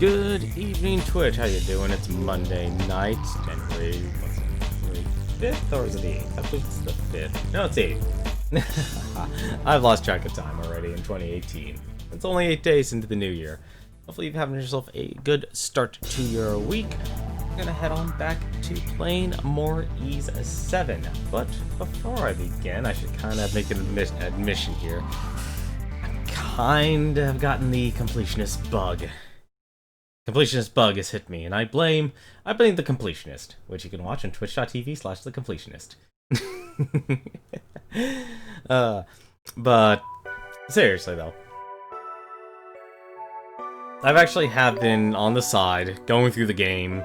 Good evening, Twitch. How you doing? It's Monday night, January, what's it, January 5th, or is it the 8th? I believe it's the 5th. No, it's 8th. I've lost track of time already in 2018. It's only 8 days into the new year. Hopefully you've having yourself a good start to your week. I'm gonna head on back to playing more Ys 7. But before I begin, I should kind of make an admission here. I kind of gotten the completionist bug. Completionist bug has hit me, and I blame the completionist, which you can watch on twitch.tv/thecompletionist. But seriously though, I've actually have been on the side going through the game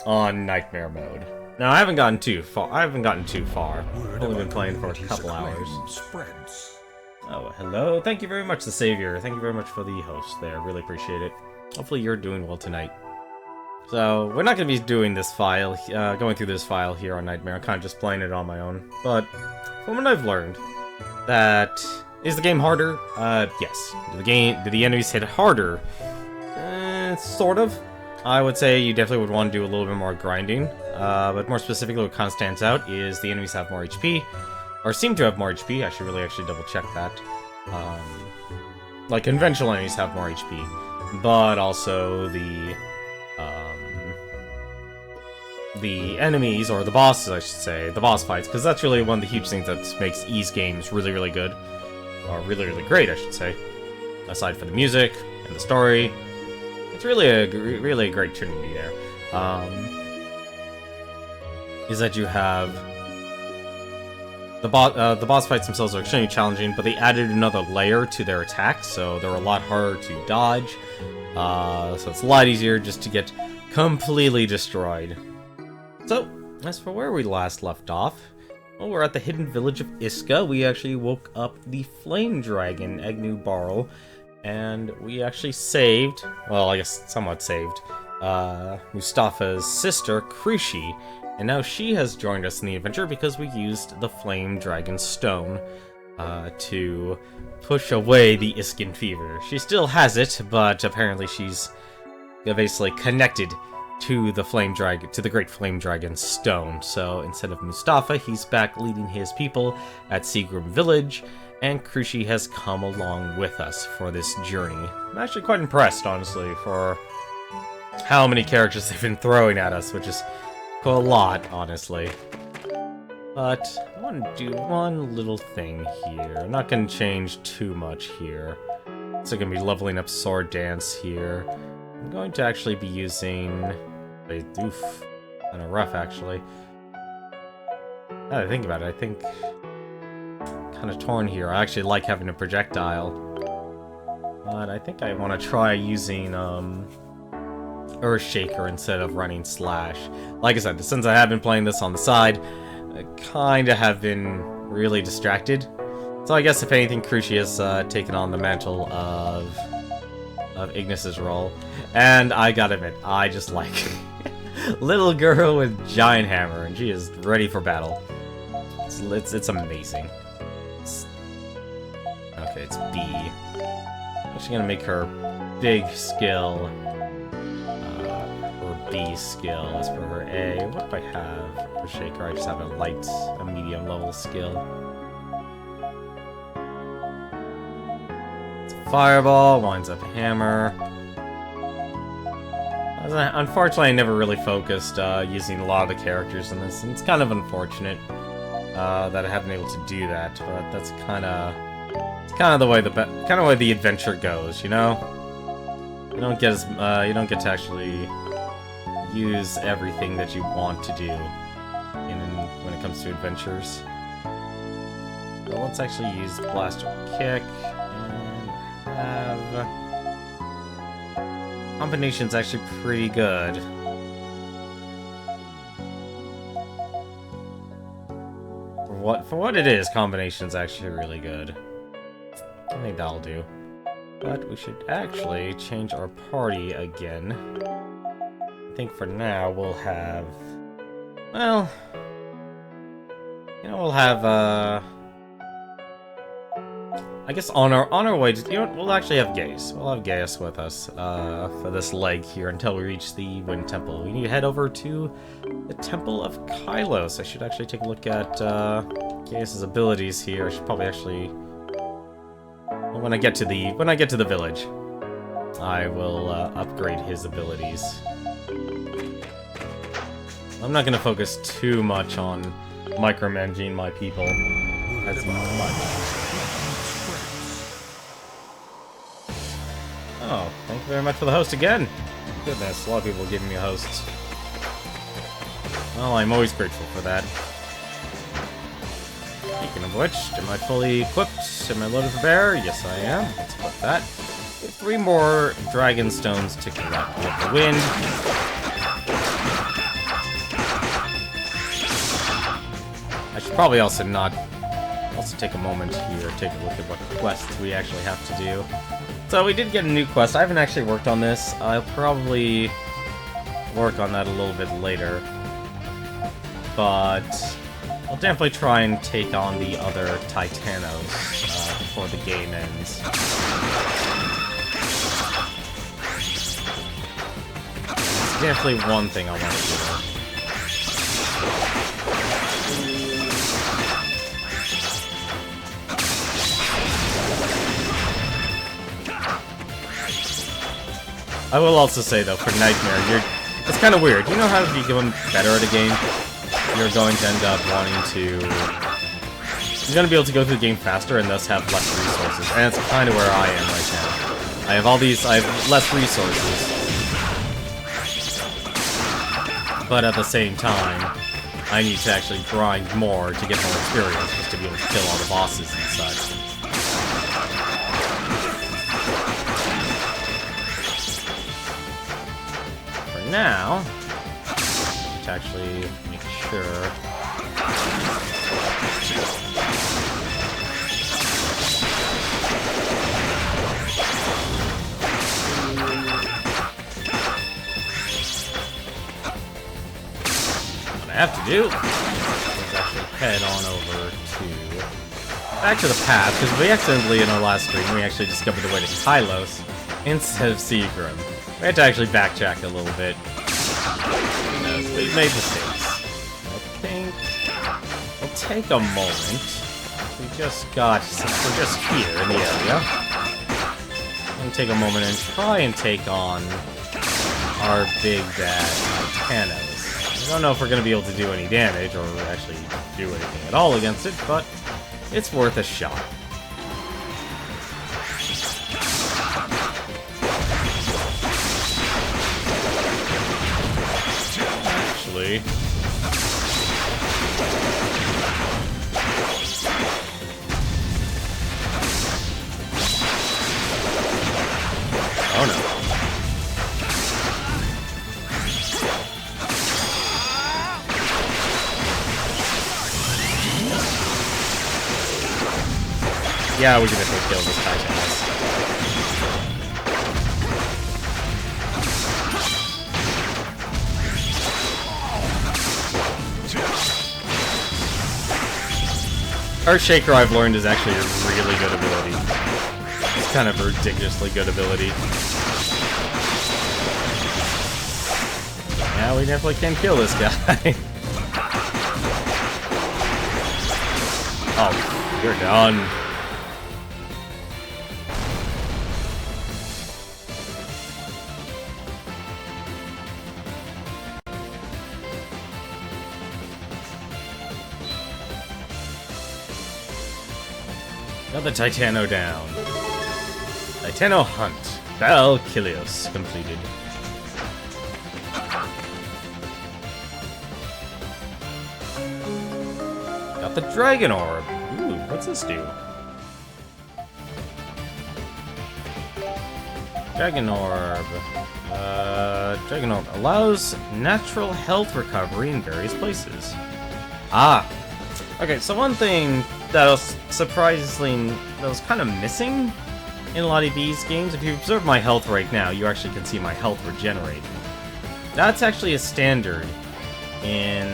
on nightmare mode. Now I haven't gotten too far. I've only been playing for a couple hours. Oh, hello. Thank you very much, the Savior. Thank you very much for the host there. Really appreciate it. Hopefully you're doing well tonight. So, we're not going to be doing this file, going through this file here on Nightmare. I'm kind of just playing it on my own. But, from what I've learned, is the game harder? Yes. Do the enemies hit harder? Sort of. I would say you definitely would want to do a little bit more grinding. But more specifically, what kind of stands out is the enemies have more HP. Or seem to have more HP. I should really actually double check that. Like, conventional enemies have more HP. But also the enemies, or the bosses, I should say, the boss fights, because that's really one of the huge things that makes Ys games really, really good. Or really, really great, I should say. Aside from the music and the story. It's really a great trinity there. Is that you have the boss fights themselves are extremely challenging, but they added another layer to their attacks, so they're a lot harder to dodge. So it's a lot easier just to get completely destroyed. So, as for where we last left off, well, we're at the hidden village of Iska. We actually woke up the flame dragon, Agnew Barl, and we actually saved, well, I guess somewhat saved, Mustafa's sister, Krushi. And now she has joined us in the adventure because we used the Flame Dragon Stone to push away the Iskin fever. She still has it, but apparently she's basically connected to the Great Flame Dragon Stone. So instead of Mustafa, he's back leading his people at Seagrim Village, and Krushi has come along with us for this journey. I'm actually quite impressed, honestly, for how many characters they've been throwing at us, which is a lot, honestly. But I want to do one little thing here. I'm not going to change too much here. So I'm going to be leveling up Sword Dance here. I'm going to actually be using... Oof. Kind of rough, actually. Now that I think about it, I think... kind of torn here. I actually like having a projectile. But I think I want to try using, Earthshaker instead of running Slash. Like I said, since I have been playing this on the side, I kinda have been really distracted. So I guess if anything, Krushi has taken on the mantle of Ignis's role. And I gotta admit, I just like little girl with giant hammer, and she is ready for battle. It's amazing. Okay, it's B. I'm actually gonna make her big skill. B skill as for her A. What do I have for Shaker? I just have a medium level skill. It's Fireball, winds up Hammer. Unfortunately, I never really focused using a lot of the characters in this, and it's kind of unfortunate that I haven't been able to do that. But that's kind of the way the adventure goes, you know. You don't get to actually use everything that you want to do when it comes to adventures. Well, let's actually use Blaster Kick and have combination's actually pretty good. For what it is, combination's actually really good. I think that'll do. But we should actually change our party again. I think for now we'll have... well... you know, we'll have, I guess on our way to, you know what, we'll actually have Gaius. We'll have Gaius with us for this leg here until we reach the Wind Temple. We need to head over to the Temple of Kylos. I should actually take a look at Gaius's abilities here. I should probably actually, well, when I get to the village, I will upgrade his abilities. I'm not going to focus too much on micromanaging my people as much. Oh, thank you very much for the host again. Goodness, a lot of people are giving me hosts. Well, I'm always grateful for that. Speaking of which, am I fully equipped? Am I loaded for bear? Yes, I am. Let's equip that. 3 more dragon stones to collect with the wind. I should probably also take a moment here, take a look at what quests we actually have to do. So we did get a new quest. I haven't actually worked on this. I'll probably work on that a little bit later. But I'll definitely try and take on the other Titanos before the game ends. It's definitely one thing I want to do. I will also say, though, for Nightmare, it's kind of weird. You know how if you become better at a game, you're going to end up wanting to... You're going to be able to go through the game faster and thus have less resources. And that's kind of where I am right now. I have less resources. But at the same time, I need to actually grind more to get more experience just to be able to kill all the bosses and such. Now, to actually make sure. What I have to do is actually head on over back to the path, because we accidentally in our last stream we actually discovered the way to Kylos instead of Seagram. We had to actually backtrack a little bit. Because we've made mistakes. I think we'll take a moment. Since we're just here in the area, we'll take a moment and try and take on our big bad Titanos. I don't know if we're going to be able to do any damage or actually do anything at all against it, but it's worth a shot. Oh no. Yeah, we can definitely kill this Titan. Earthshaker, I've learned, is actually a really good ability. It's kind of a ridiculously good ability. Yeah, we definitely can kill this guy. Oh, you're done. Got the Titano down. Titano hunt. Valkylios completed. Got the Dragon Orb. Ooh, what's this do? Dragon Orb. Dragon Orb allows natural health recovery in various places. Ah. Okay, so one thing that was kind of missing in a lot of these games, if you observe my health right now, you actually can see my health regenerating. That's actually a standard in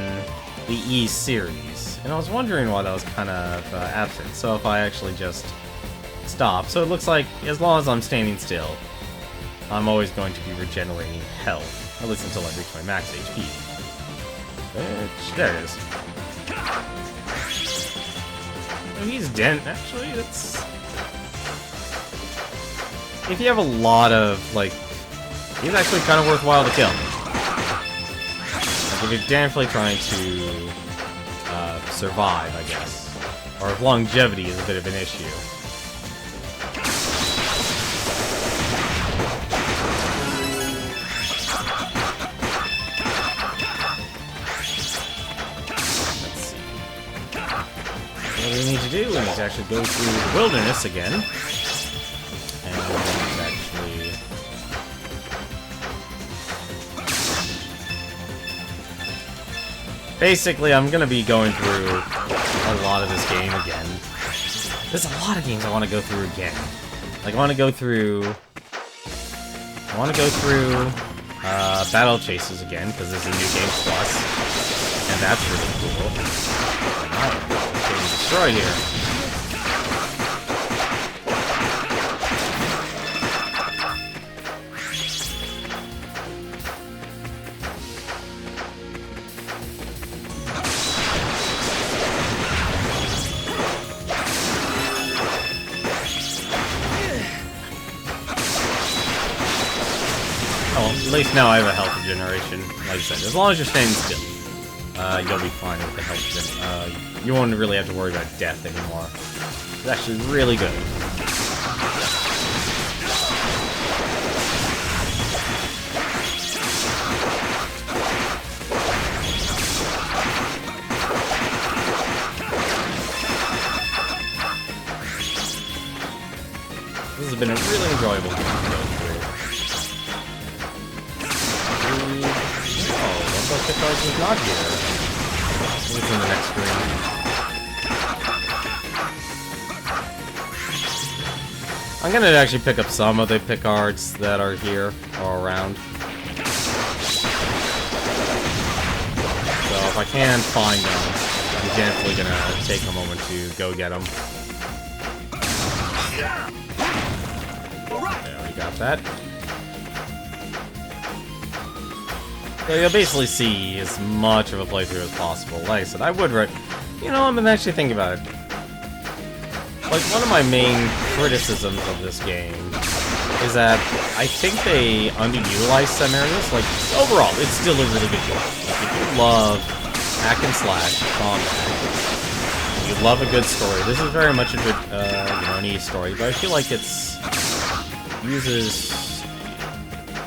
the E series, and I was wondering why that was kind of absent. So if I actually just stop, so it looks like as long as I'm standing still, I'm always going to be regenerating health, at least until I reach my max HP. Which, there it is. Oh, he's dead. Actually, that's... If you have a lot of, like... He's actually kind of worthwhile to kill. Like, if you're definitely trying to survive, I guess. Or if longevity is a bit of an issue. What we need to do is actually go through the wilderness again. And actually... Basically, I'm gonna be going through a lot of this game again. There's a lot of games I want to go through again. Like, I want to go through Battle Chases again, because there's a new game plus. And that's really cool. Getting destroyed here. Oh, at least now I have a health regeneration. Like I said, as long as you're standing still, you'll be fine with the health regeneration. You won't really have to worry about death anymore. It's actually really good. This has been a really enjoyable game to go through. Oh, one of those cards is not here. It's in the next screen. I'm gonna actually pick up some of the picards that are here or around. So if I can find them, I'm definitely gonna take a moment to go get them. There, we got that. So you'll basically see as much of a playthrough as possible. Like I said, I would you know, I'm actually thinking about it. Like, one of my main criticisms of this game is that I think they underutilize some areas. Like, overall, it's still a really good game. Like, if you love hack and slash combat, you love a good story. This is very much a good, you know, neat story, but I feel like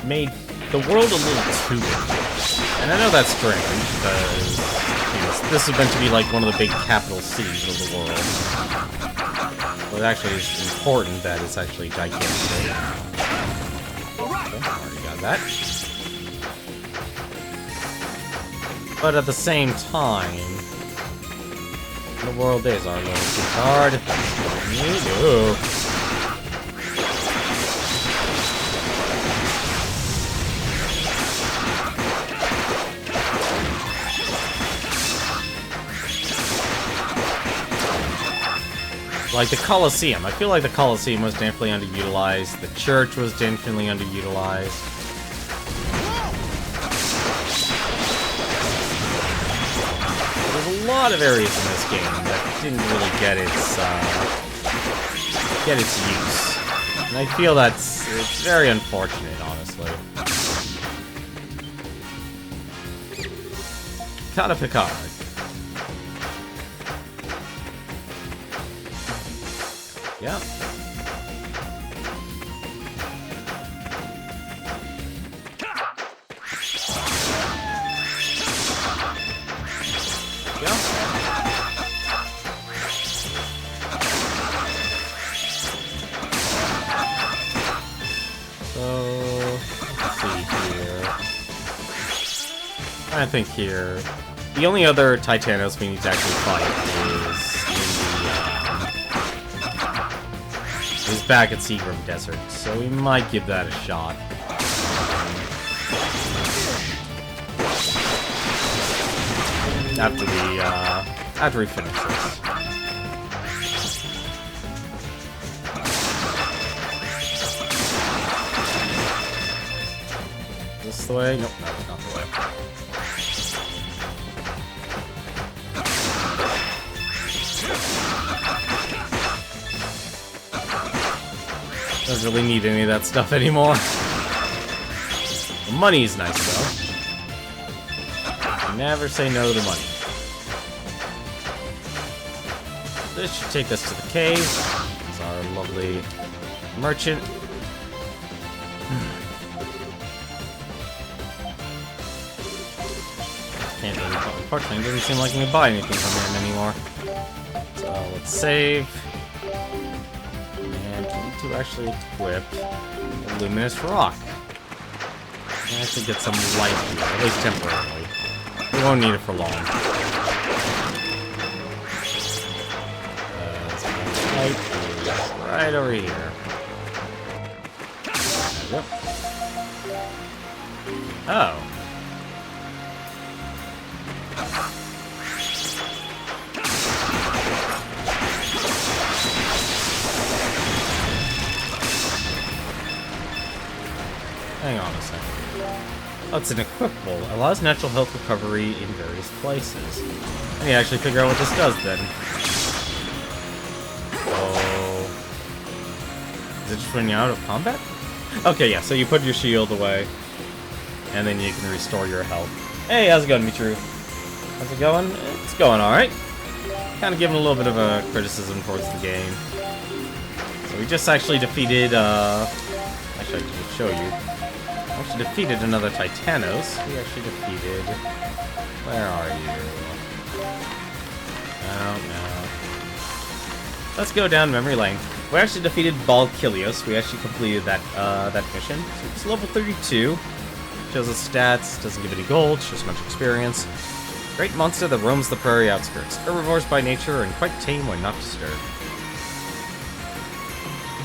made the world a little too big. And I know that's strange, because you know, this is meant to be like one of the big capital cities of the world. But actually, it's important that it's actually gigantic. Okay, already got that. But at the same time, the world is our little card. Ooh. Like the Colosseum. I feel like the Colosseum was definitely underutilized. The church was definitely underutilized. There's a lot of areas in this game that didn't really get its use. And I feel it's very unfortunate, honestly. Got a Picard. Yeah. Yeah. So, let's see here. I think here, the only other Titanos we need to actually fight is back at Seagram Desert, so we might give that a shot. After we finish this. the way? Nope, no, that's not the way. Don't really need any of that stuff anymore. The money's nice, though. Never say no to money. This should take us to the cave. This is our lovely merchant. Can't really, unfortunately, it doesn't seem like I can buy anything from him anymore. So let's save. And we need to actually equip the luminous rock. And actually get some light here, at least temporarily. We won't need it for long. Light right over here. There we go. Oh. Hang on a second. Oh, it's an equipable. Allows natural health recovery in various places. I need to actually figure out what this does then. Oh. Is it just when you're out of combat? Okay, yeah, so you put your shield away, and then you can restore your health. Hey, how's it going, Mitru? How's it going? It's going alright. Kind of giving a little bit of a criticism towards the game. So we just actually defeated, actually, I can just show you. Actually defeated another Titanos. We actually defeated... Where are you? Oh, no. Let's go down memory lane. We actually defeated Balkilios. We actually completed that that mission. So it's level 32. Shows us stats, doesn't give any gold, shows much experience. Great monster that roams the prairie outskirts. Herbivores by nature and quite tame when not disturbed.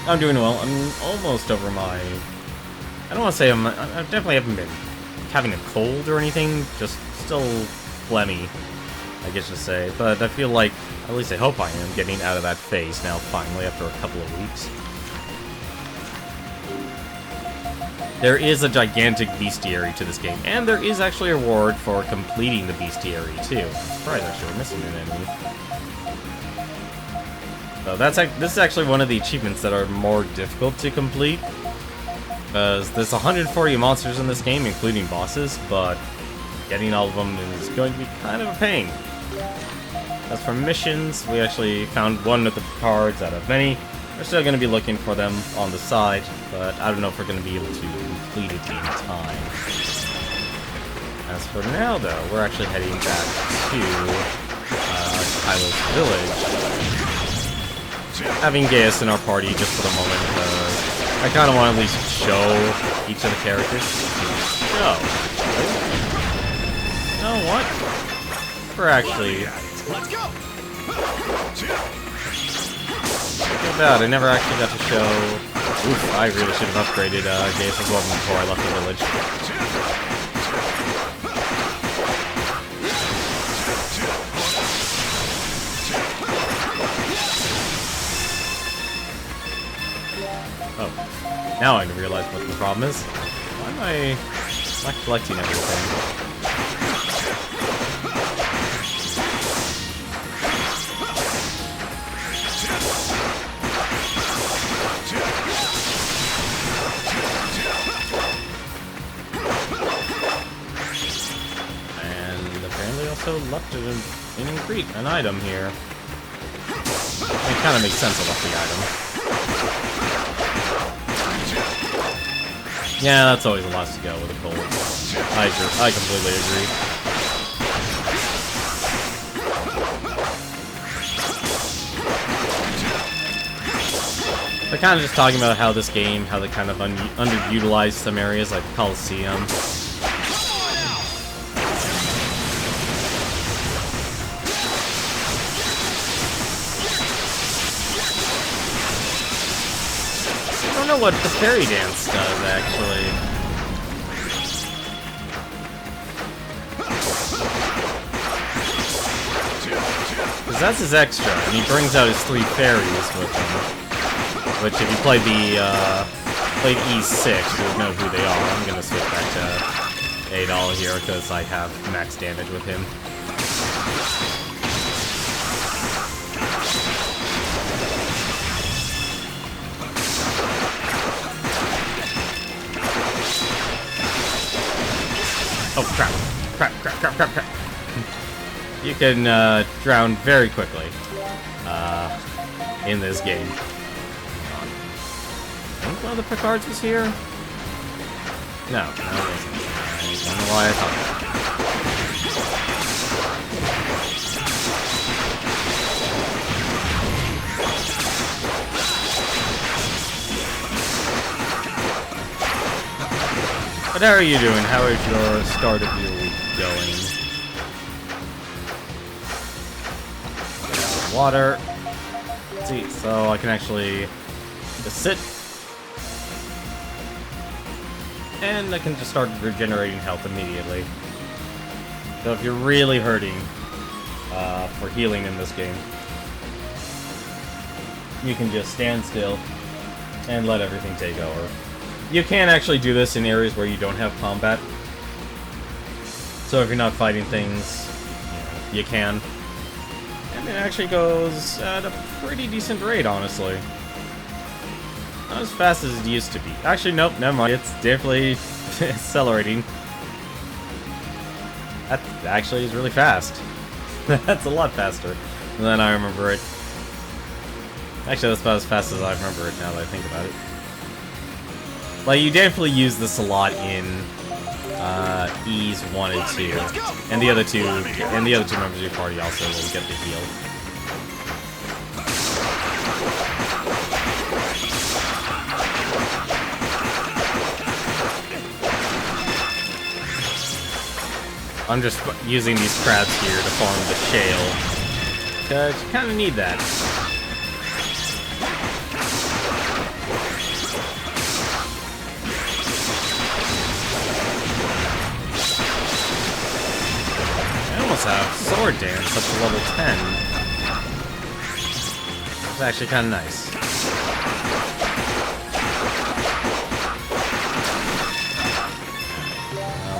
I'm doing well. I'm almost over my... I don't want to say I definitely haven't been having a cold or anything, just still phlegmy, I guess to say. But I feel like, at least I hope I am, getting out of that phase now finally after a couple of weeks. There is a gigantic bestiary to this game, and there is actually a reward for completing the bestiary too. I'm surprised actually we're missing an enemy. So this is actually one of the achievements that are more difficult to complete. Because there's 140 monsters in this game, including bosses, but getting all of them is going to be kind of a pain. As for missions, we actually found one of the cards out of many. We're still going to be looking for them on the side, but I don't know if we're going to be able to complete it in time. As for now, though, we're actually heading back to Kylo's village. Having Gaius in our party just for the moment, I kind of want to at least show each of the characters. Show. You know what? We're actually... Let's go. Too bad, I never actually got to show... Oof, I really should have upgraded Gaius' weapon before I left the village. Oh, now I realize what the problem is. Why am I not collecting everything? And apparently also left an item here. It kind of makes sense I left the item. Yeah, that's always the last to go with a gold. I completely agree. They're kind of just talking about how this game, how they kind of underutilized some areas like Coliseum. I don't know what the fairy dance does, actually. Because that's his extra, and he brings out his 3 fairies with him. Which, if you play the, played E6, you would know who they are. I'm gonna switch back to 8-all here because I have max damage with him. Oh crap. Crap. You can drown very quickly in this game. I think one of the Picards was here? No, it wasn't. I don't know why I thought that. But how are you doing? How is your start of your week going? Water. Let's see, so I can actually just sit. And I can just start regenerating health immediately. So if you're really hurting for healing in this game, you can just stand still and let everything take over. You can actually do this in areas where you don't have combat. So if you're not fighting things, you can. And it actually goes at a pretty decent rate, honestly. Not as fast as it used to be. Actually, nope, never mind. It's definitely accelerating. That actually is really fast. That's a lot faster than I remember it. Actually, that's about as fast as I remember it now that I think about it. Like, you definitely use this a lot in E's 1 and 2. And the other two members of your party also will get the heal. I'm just using these crabs here to farm the shale. Because you kind of need that. I almost have sword dance up to level 10. It's actually kind of nice.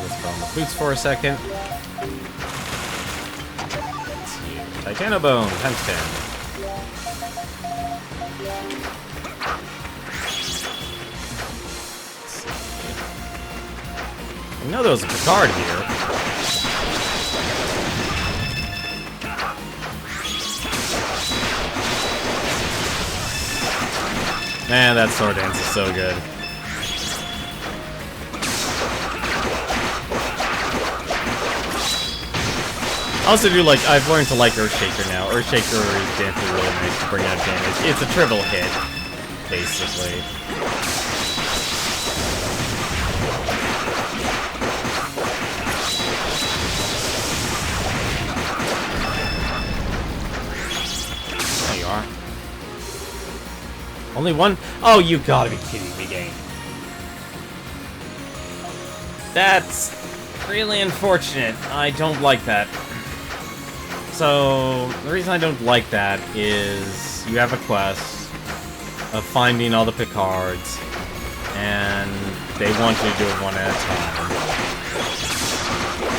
Let's put on the boots for a second. Titano Bone, times 10. I know there was a Picard here. Man, that sword dance is so good. I also do like, I've learned to like Earthshaker now. Earthshaker is definitely really nice to bring out damage. It's a triple hit, basically. There you are. Only one? Oh, you gotta be kidding me, game. That's really unfortunate. I don't like that. So, the reason I don't like that is you have a quest of finding all the Picards, and they want you to do it one at a time.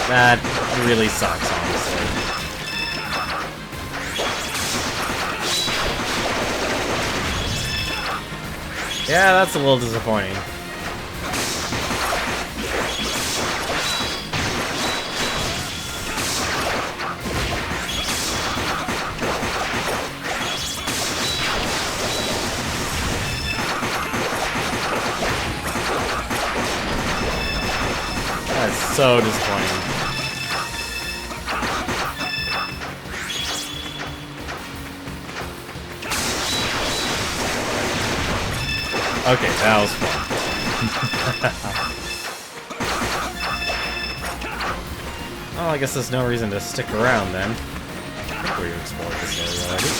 That really sucks, honestly. Yeah, that's a little disappointing. That's so disappointing. Okay, that was fun. Well, I guess there's no reason to stick around then. I think we explored this area already.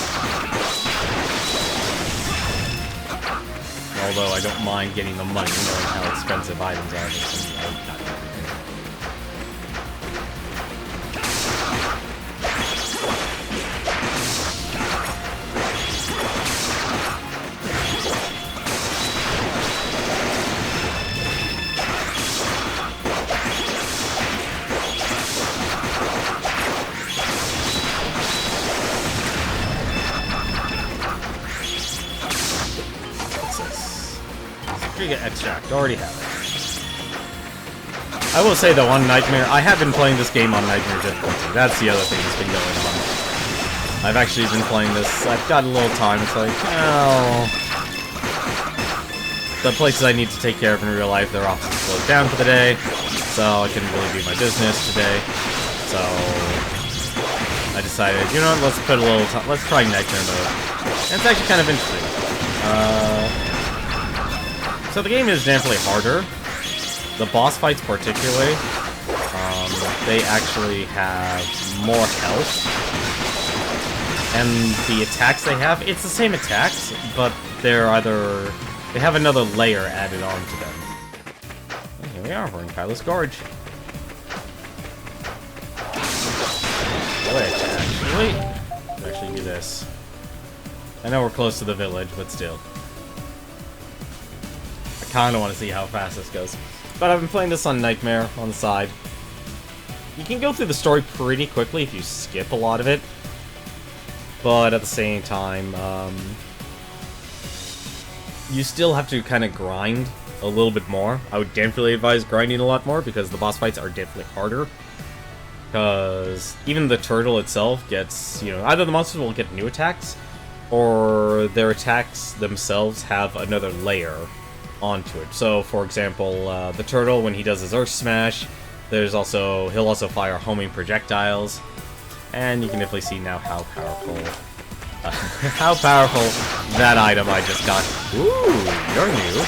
Although I don't mind getting the money, knowing how expensive items are. Giga Extract, already have it. I will say though, on Nightmare, I have been playing this game on Nightmare difficulty. That's the other thing that's been going on. I've actually been playing this, I've got a little time, it's like, well... The places I need to take care of in real life, their offices closed down for the day, so I couldn't really do my business today. So... I decided, you know what, let's put a little time, let's try Nightmare mode. And it's actually kind of interesting. So the game is definitely harder. The boss fights particularly, they actually have more health. And the attacks they have, it's the same attacks, but they're either... They have another layer added onto them. And here we are, we're in Kylo's Gorge. Which, actually do this. I know we're close to the village, but still. I kinda want to see how fast this goes. But I've been playing this on Nightmare, on the side. You can go through the story pretty quickly if you skip a lot of it. But at the same time, you still have to kind of grind a little bit more. I would definitely advise grinding a lot more, because the boss fights are definitely harder. Because even the turtle itself gets, you know, either the monsters will get new attacks, or their attacks themselves have another layer onto it. So, for example, the turtle, when he does his Earth Smash, he'll also fire homing projectiles, and you can definitely see now how powerful, that item I just got. Ooh, you're new.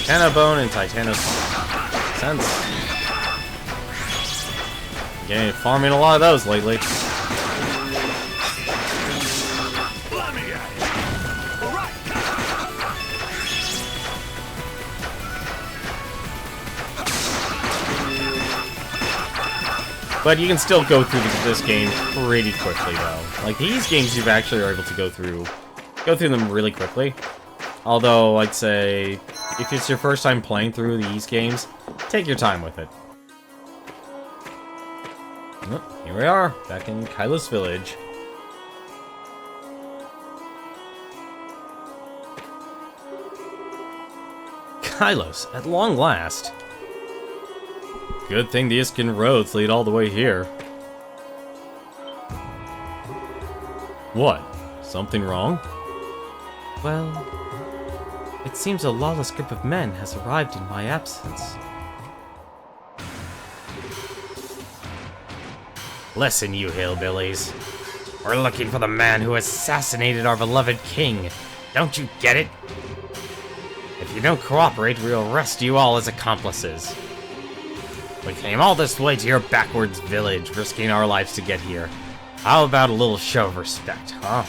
Titanobone and Titanosome. Sense. Getting farming a lot of those lately. But you can still go through this game pretty quickly, though. Like, these games you actually are able to go through them really quickly. Although, I'd say, if it's your first time playing through these games, take your time with it. Oh, here we are, back in Kylo's village. Kylos, at long last. Good thing the Iskin roads lead all the way here. What? Something wrong? Well, it seems a lawless group of men has arrived in my absence. Listen, you hillbillies. We're looking for the man who assassinated our beloved king. Don't you get it? If you don't cooperate, we'll arrest you all as accomplices. We came all this way to your backwards village, risking our lives to get here. How about a little show of respect, huh?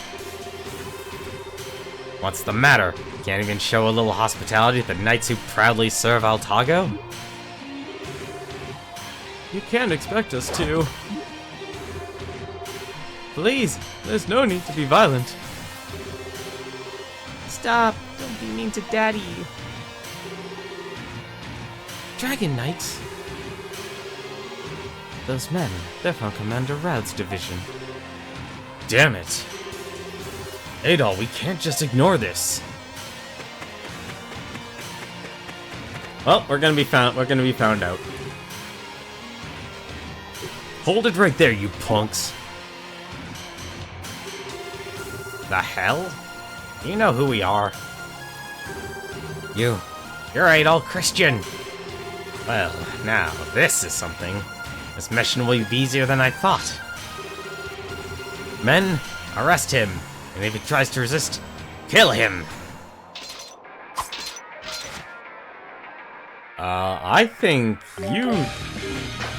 What's the matter? Can't even show a little hospitality to the knights who proudly serve Altago? You can't expect us to. Please, there's no need to be violent. Stop, don't be mean to Daddy. Dragon Knights. Those men, they're from Commander Raud's division. Damn it. Adol, we can't just ignore this. Well, we're gonna be found out. Hold it right there, you punks. The hell? You know who we are. You're Adol Christian. Well, now, this is something. This mission will be easier than I thought. Men, arrest him. And if he tries to resist, kill him. I think you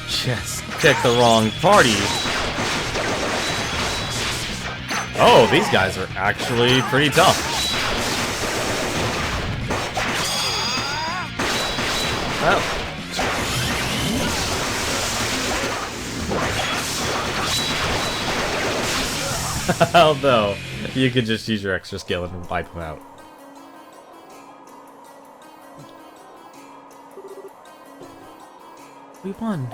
just picked the wrong party. Oh, these guys are actually pretty tough. Well. Although, you could just use your extra skill and wipe them out. We won.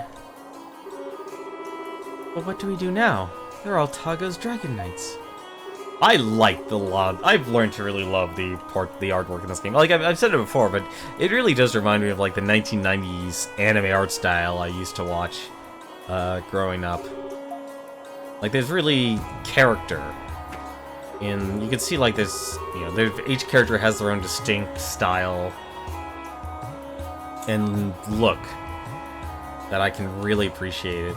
But what do we do now? They're all Tago's Dragon Knights. I like the lot. I've learned to really love the artwork in this game. Like I've said it before, but it really does remind me of like the 1990s anime art style I used to watch growing up. Like there's really character, and you can see like this. You know, each character has their own distinct style and look that I can really appreciate it.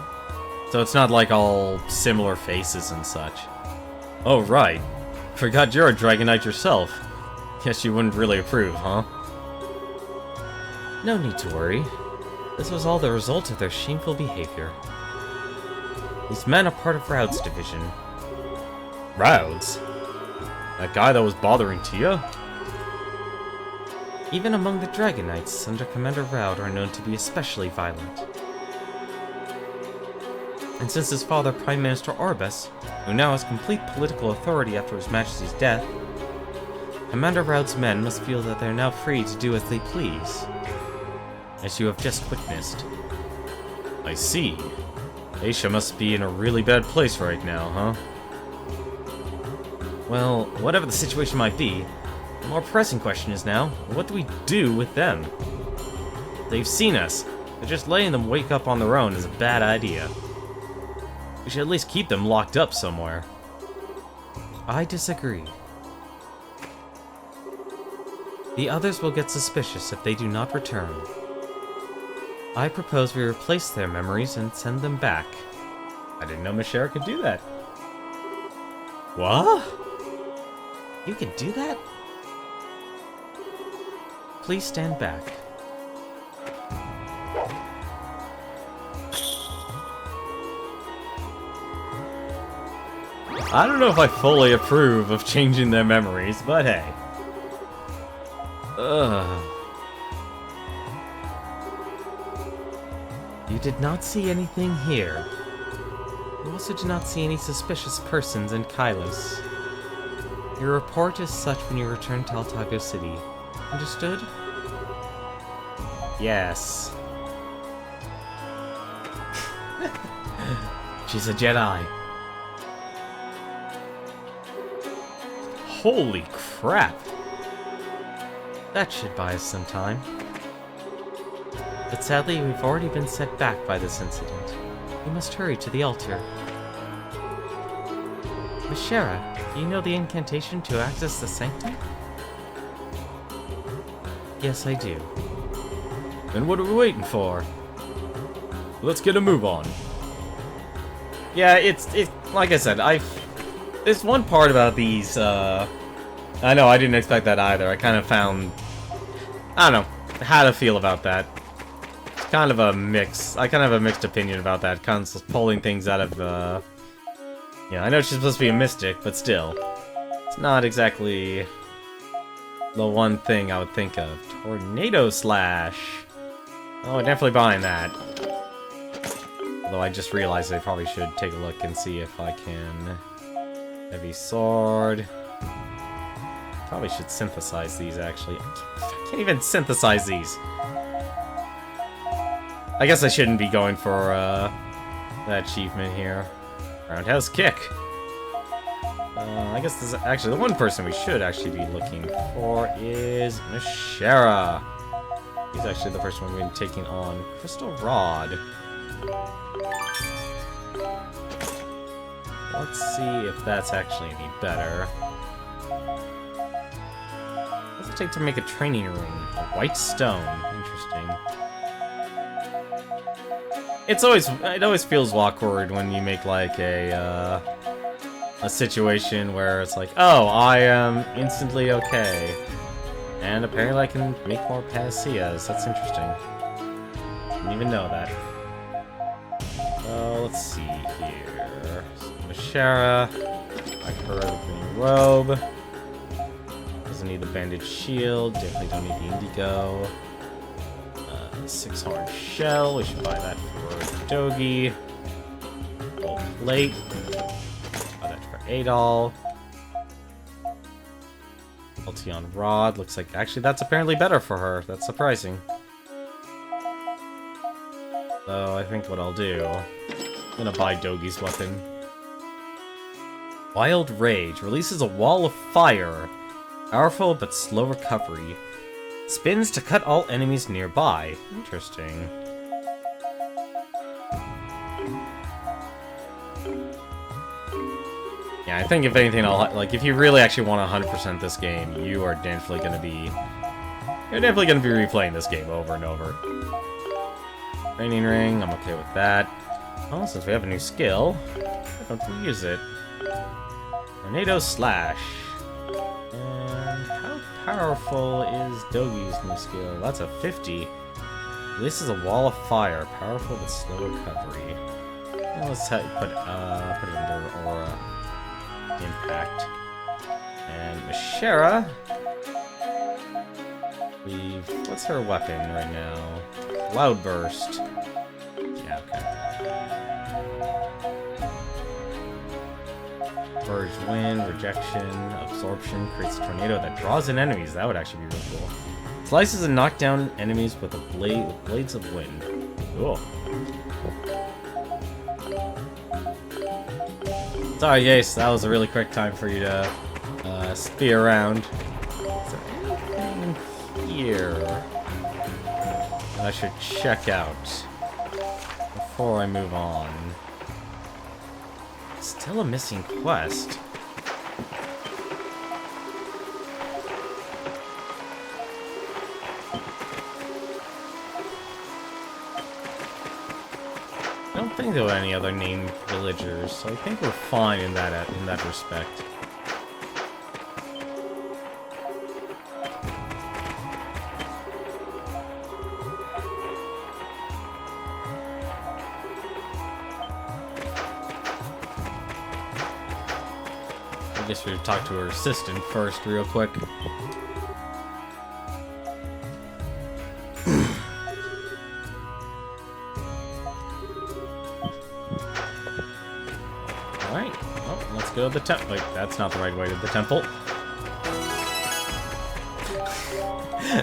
So it's not like all similar faces and such. Oh, right. Forgot you're a Dragon Knight yourself. Guess you wouldn't really approve, huh? No need to worry. This was all the result of their shameful behavior. These men are part of Raud's division. Raud's? That guy that was bothering Tia? Even among the Dragon Knights under Commander Raud are known to be especially violent. And since his father, Prime Minister Orbis, who now has complete political authority after His Majesty's death, Commander Raud's men must feel that they are now free to do as they please, as you have just witnessed. I see. Aisha must be in a really bad place right now, huh? Well, whatever the situation might be, the more pressing question is now, what do we do with them? They've seen us, but just letting them wake up on their own is a bad idea. We should at least keep them locked up somewhere. I disagree. The others will get suspicious if they do not return. I propose we replace their memories and send them back. I didn't know Mishara could do that. What? You can do that? Please stand back. I don't know if I fully approve of changing their memories, but hey. Ugh. You did not see anything here. You also did not see any suspicious persons in Kylos. Your report is such when you return to Altago City. Understood? Yes. She's a Jedi. Holy crap. That should buy us some time. But sadly, we've already been set back by this incident. We must hurry to the altar. Mishara, do you know the incantation to access the sanctum? Yes, I do. Then what are we waiting for? Let's get a move on. Yeah, it's like I said, there's one part about these, I know, I didn't expect that either. I kind of found, I don't know, how to feel about that. It's kind of a mix. I kind of have a mixed opinion about that. Kind of pulling things out of, yeah, I know she's supposed to be a mystic, but still. It's not exactly the one thing I would think of. Tornado Slash. Oh, I'm definitely buying that. Although I just realized I probably should take a look and see if I can... Heavy Sword. Probably should synthesize these, actually. I can't even synthesize these. I guess I shouldn't be going for that achievement here. Roundhouse Kick. I guess this is actually the one person we should actually be looking for is Mishara. He's actually the first one we're going to be taking on. Crystal Rod. Let's see if that's actually any better. What's it take to make a training room? A white stone. Interesting. It always feels awkward when you make like a situation where it's like, oh, I am instantly okay. And apparently I can make more Panaceas. That's interesting. Didn't even know that. So, let's see here. Mishara. Like her green robe. Doesn't need the bandage shield. Definitely don't need the indigo. 6-horn shell. We should buy that for Dogi. Gold plate. Buy that for Adol. Ultion Rod. Looks like actually that's apparently better for her. That's surprising. So I think what I'll do I'm gonna buy Dogi's weapon. Wild Rage releases a wall of fire. Powerful but slow recovery. Spins to cut all enemies nearby. Interesting. Yeah, I think if anything, like if you really actually want to 100% this game, you are definitely gonna be replaying this game over and over. Training ring, I'm okay with that. Well, since we have a new skill, why don't we use it? Tornado Slash. And how powerful is Dogi's new skill? That's a 50. This is a wall of fire, powerful but slow recovery. Well, let's put it under Aura Impact. And Mishera. What's her weapon right now? Cloudburst. Yeah, okay. Purge Wind, Rejection, Absorption, creates a tornado that draws in enemies. That would actually be really cool. Slices and knock down enemies with blades of wind. Cool. Sorry, Yace, that was a really quick time for you to be around. Is there anything here that I should check out before I move on? Still a missing quest. I don't think there were any other named villagers, so I think we're fine in that respect. I guess we would talk to her assistant first, real quick. Alright, well, let's go to the temple. Wait, that's not the right way to the temple.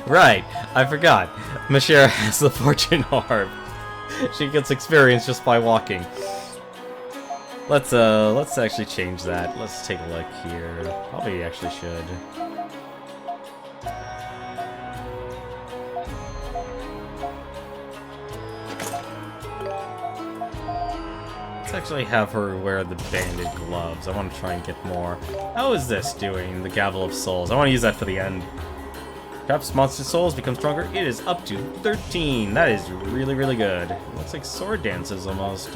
Right, I forgot. Mishera has the Fortune Orb. She gets experience just by walking. Let's actually change that. Let's take a look here. Probably actually should. Let's actually have her wear the banded gloves. I want to try and get more. How is this doing? The Gavel of Souls. I want to use that for the end. Perhaps monster souls become stronger. It is up to 13. That is really, really good. It looks like Sword Dance is almost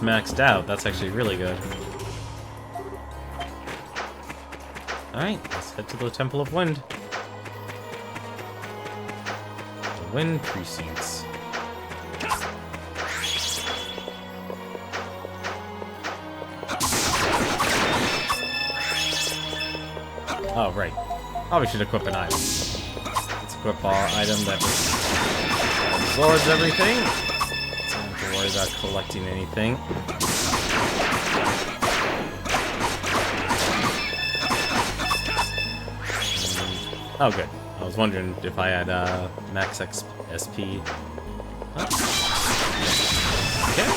maxed out. That's actually really good. Alright, let's head to the Temple of Wind. The Wind Precincts. Oh, right. Probably should equip an item. Let's equip our item that just absorbs everything. Don't have to worry about collecting anything. Oh, good. I was wondering if I had max SP. Huh? Okay.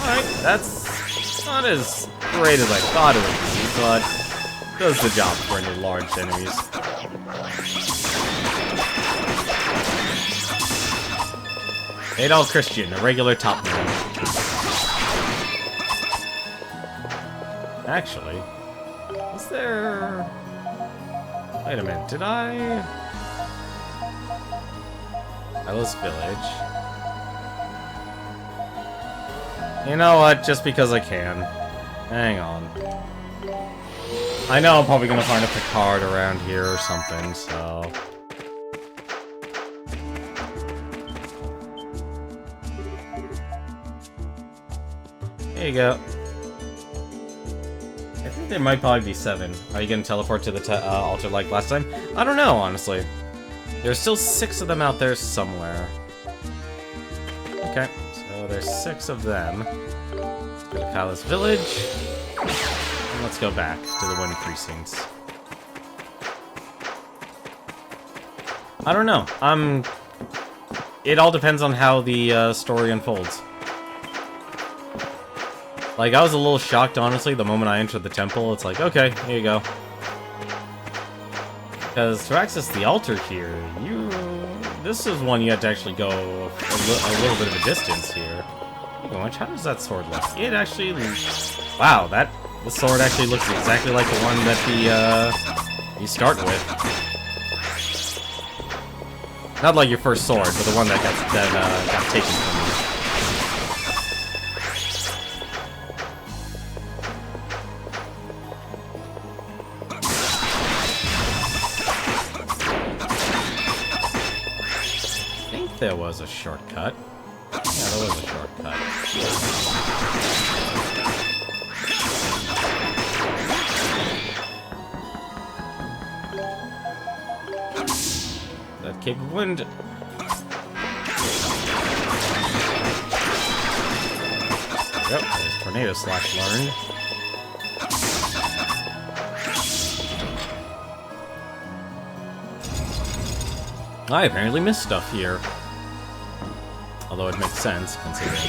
Alright, that's not as great as I thought it would be, but does the job for any large enemies. Adolf Christian, a regular top man. Actually, is there... Wait a minute, did I... Alice Village. You know what, just because I can. Hang on. I know I'm probably gonna find a Picard around here or something, so... There you go. I think there might probably be 7. Are you gonna teleport to the altar like last time? I don't know, honestly. There's still 6 of them out there somewhere. Okay, so there's 6 of them. Let's go to Palace Village. And let's go back to the Wind Precincts. I don't know. It all depends on how the story unfolds. Like, I was a little shocked, honestly, the moment I entered the temple. It's like, okay, here you go. Because to access the altar here, this is one you have to actually go a little bit of a distance here. How does that sword look? It actually... Wow, the sword actually looks exactly like the one that you start with. Not like your first sword, but the one that got taken from you. I think there was a shortcut. Yeah, there was a shortcut. That kick of wind. Yep, there's tornado slash learned. I apparently missed stuff here. Although it makes sense, considering...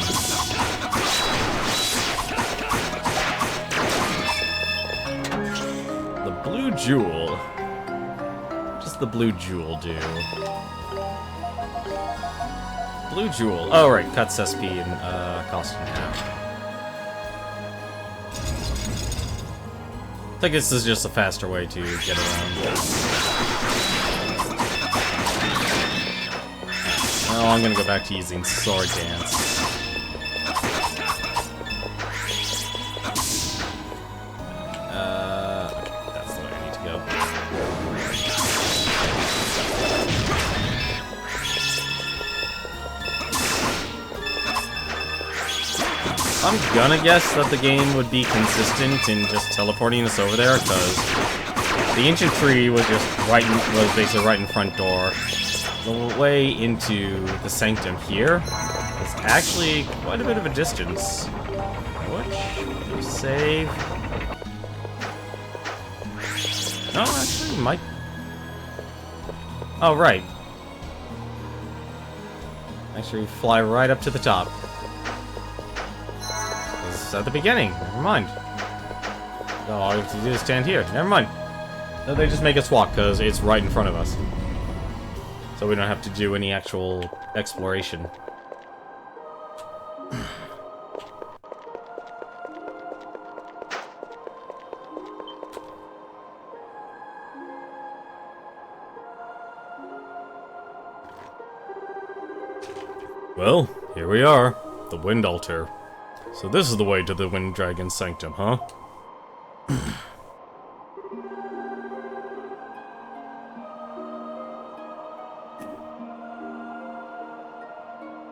The blue jewel. What does the blue jewel do? Blue jewel. Oh, right. Cuts SP and cost in half. I think this is just a faster way to get around this. Oh, I'm gonna go back to using Sword Dance. That's the way I need to go. I'm gonna guess that the game would be consistent in just teleporting us over there, because the ancient tree was just basically right in front door. The way into the sanctum here is actually quite a bit of a distance. Which, save... No, actually, might... Oh, right. Actually, fly right up to the top. This is at the beginning. Never mind. No, all you have to do is stand here. Never mind. No, they just make us walk, because it's right in front of us. So we don't have to do any actual exploration. Well, here we are. The Wind Altar. So this is the way to the Wind Dragon's Sanctum, huh?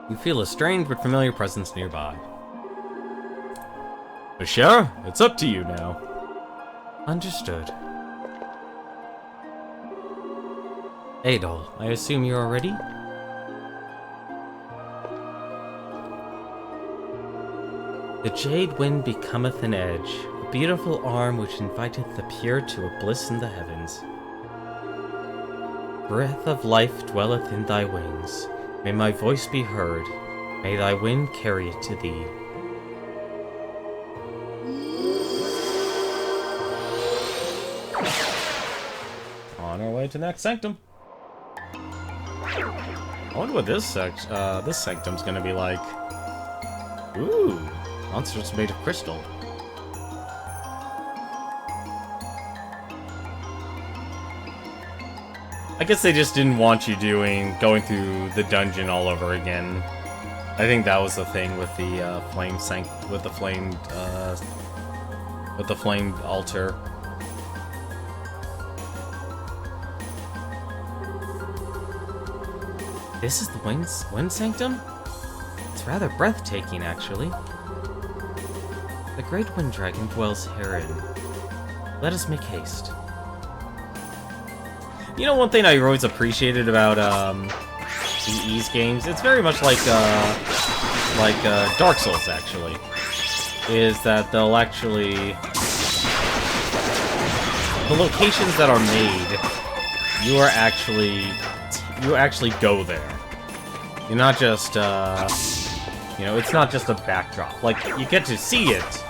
You feel a strange but familiar presence nearby. Bashar, it's up to you now. Understood. Adol, I assume you are ready? The jade wind becometh an edge, a beautiful arm which inviteth the pure to a bliss in the heavens. Breath of life dwelleth in thy wings. May my voice be heard. May thy wind carry it to thee. On our way to the next sanctum. I wonder what this sanctum's gonna be like. Ooh, monsters made of crystal. I guess they just didn't want you going through the dungeon all over again. I think that was the thing with the flamed altar. This is the wind sanctum? It's rather breathtaking, actually. The great wind dragon dwells herein. Let us make haste. You know, one thing I always appreciated about EE's games, it's very much like Dark Souls, actually, is that they'll actually... The locations that are made, you are actually you actually go there. You're not just, you know, it's not just a backdrop. Like, you get to see it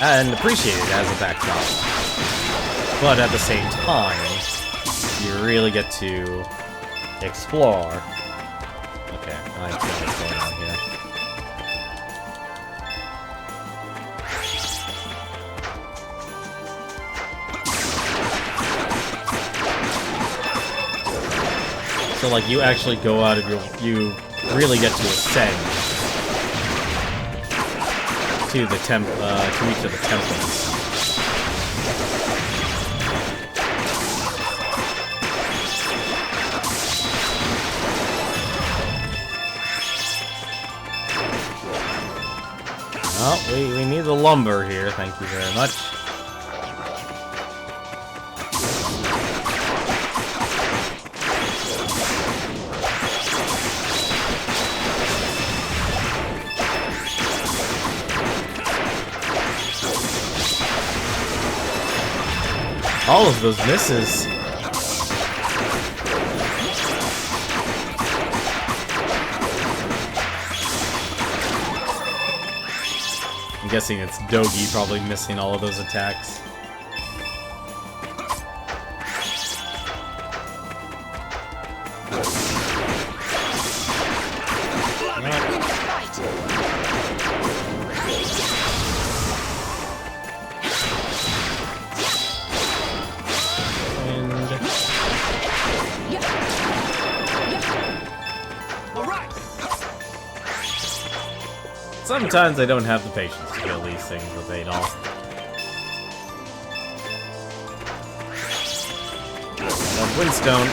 and appreciate it as a backdrop. But at the same time, you really get to explore. Okay, I know what's going on here. So, like, you actually go out of your... You really get to ascend to the to each of the temples. Oh, we need the lumber here, thank you very much. All of those misses. I'm guessing it's Dogi probably missing all of those attacks. Sometimes I don't have the patience to kill these things with Adol. Windstone.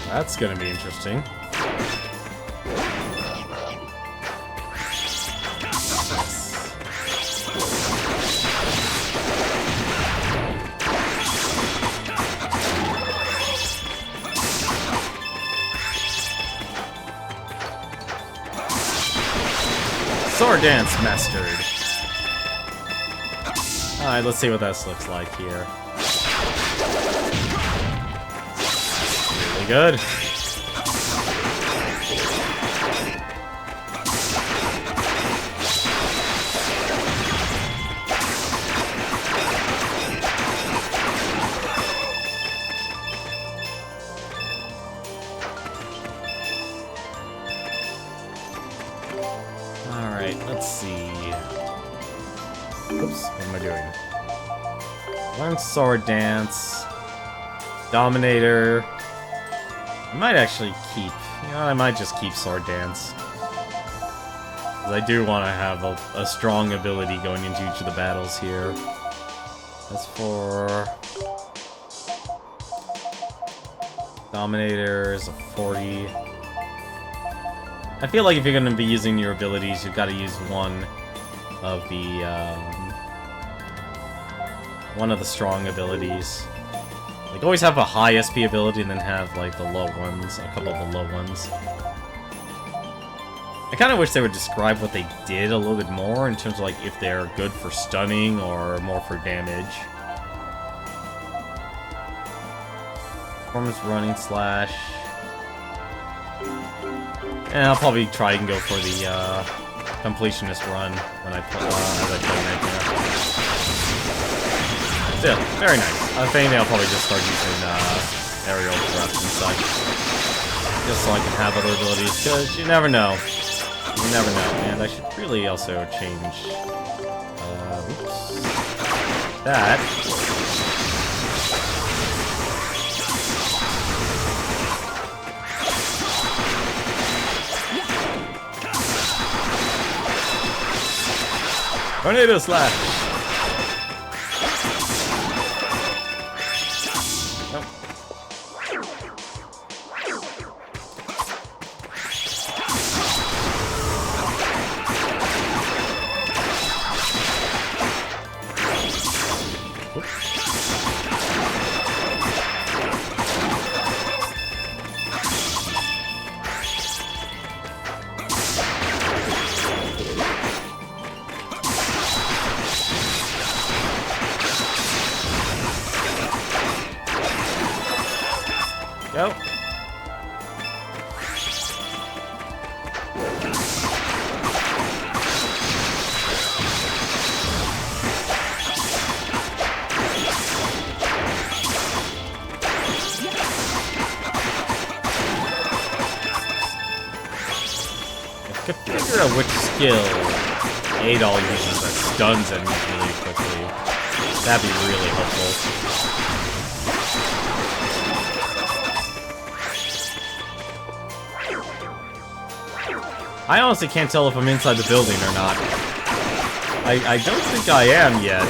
That's gonna be interesting. Sword dance mastered. Alright, let's see what this looks like here. Really good. Alright, let's see. Oops, what am I doing? Learn sword dance. Dominator. I might actually keep... You know, I might just keep sword dance. Because I do want to have a strong ability going into each of the battles here. As for... Dominator is a 40. I feel like if you're going to be using your abilities, you've got to use one of the strong abilities. Like, always have a high SP ability and then have, like, the low ones, a couple of the low ones. I kind of wish they would describe what they did a little bit more in terms of, like, if they're good for stunning or more for damage. Performance running slash... And I'll probably try and go for the completionist run when I play Nightmare. Still, very nice. If anything, I'll probably just start using aerial thrust and such, just so I can have other abilities. Because you never know. You never know. And I should really also change. Oops. That. Tornado slash! Nope. could figure out which skill Adol uses that stuns enemies really quickly. That'd be really helpful. I honestly can't tell if I'm inside the building or not. I don't think I am yet.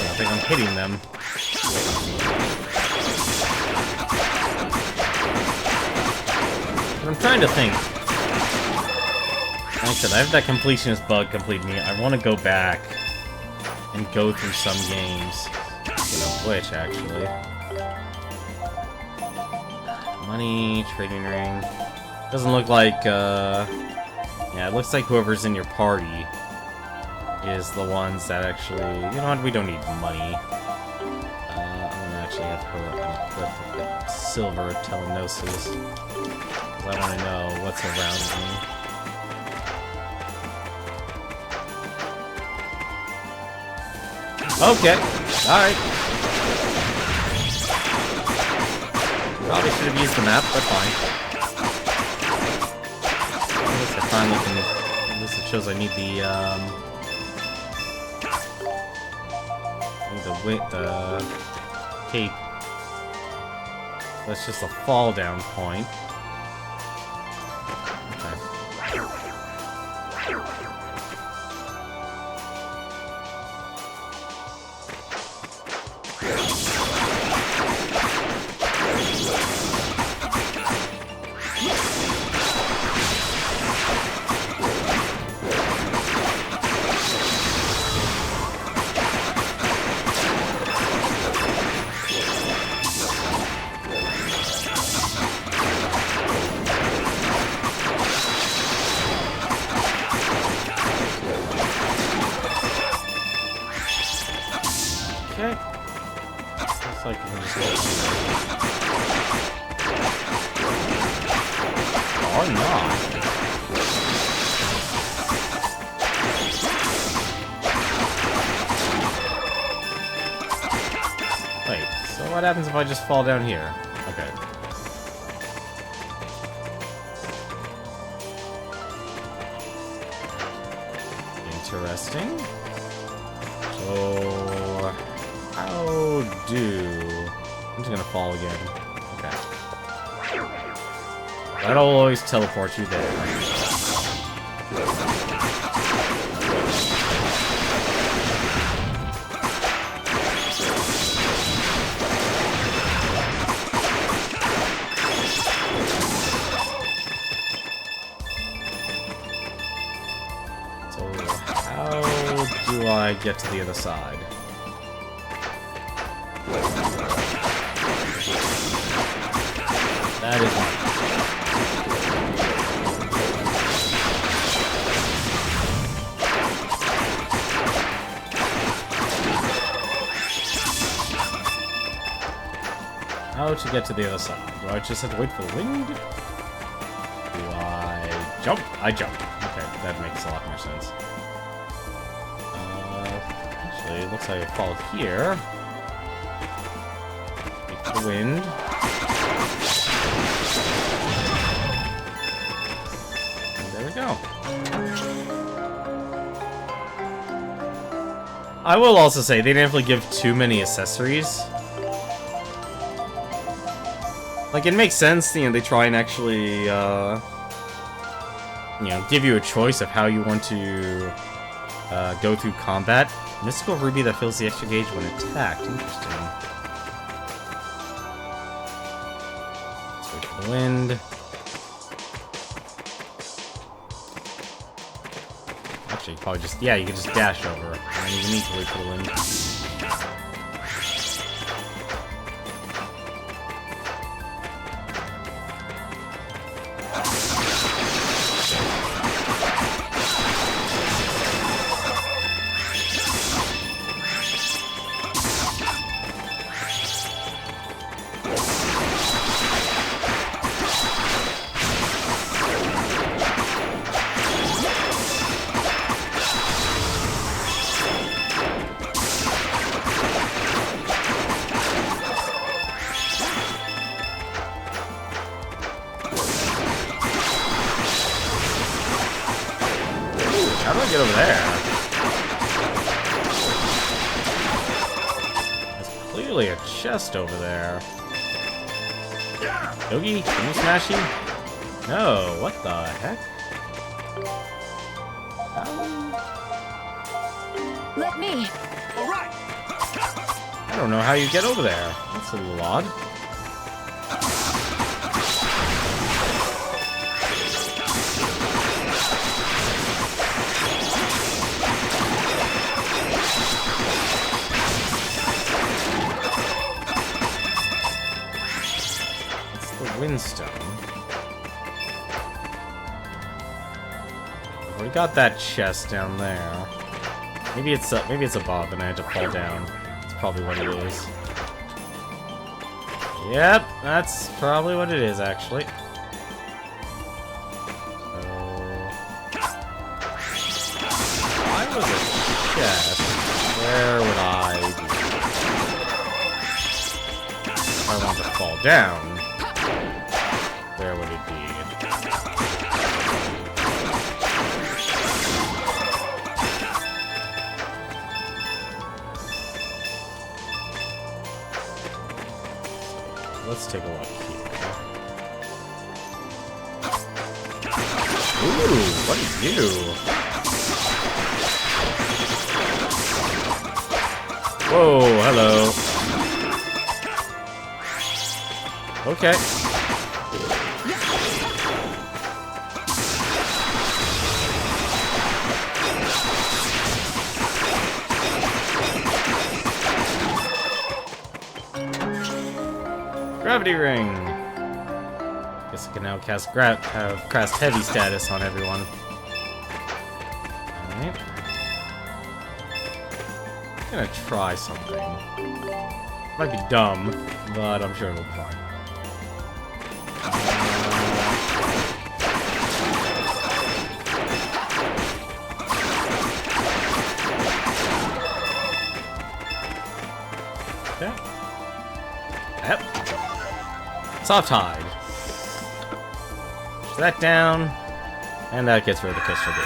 I think I'm hitting them. But I'm trying to think. Like I said, I have that completionist bug complete me. I want to go back and go through some games. Which, actually. Money, trading ring. Doesn't look like, yeah, it looks like whoever's in your party is the ones that actually... You know what? We don't need money. I'm gonna actually have her unequip the silver telenosis. Because I want to know what's around me. Okay. Alright. Probably should have used the map, but fine. At least I finally can... At least it shows I need the, the cape. That's just a fall down point. Okay. Okay. Looks like you can just go. Or not. Wait, so what happens if I just fall down here? Okay. Interesting. So... How do... I'm just gonna fall again. Okay. That'll always teleport you there. So, how do I get to the other side? That is one. How to get to the other side? Do I just have to wait for the wind? Do I jump? I jump. Okay, that makes a lot more sense. Actually, it looks like I fall here. Wait for the wind. Go. I will also say they didn't really give too many accessories. Like, it makes sense, you know, they try and actually, you know, give you a choice of how you want to go through combat. Mystical ruby that fills the extra gauge when attacked. Interesting. Let's wait for the wind. Actually, probably just... Yeah, you can just dash over. And then you need to wait for the wind. chest over there. Yogi, can you smash him? No, what the heck? Let me. I don't know how you get over there. That's a little odd. That's the windstone. We got that chest down there. Maybe it's a bob and I had to fall down. That's probably what it is. Yep, that's probably what it is, actually. So, why was it chest? Where would I be? If I want to fall down, where would it be? Let's take a look here. Ooh, what are you? Whoa, hello. Okay. Gravity ring. Guess I can now cast heavy status on everyone. Alright. I'm gonna try something. Might be dumb, but I'm sure it'll be fine. Okay. Yep. Soft hide. Push that down, and that gets rid of the crystal gate.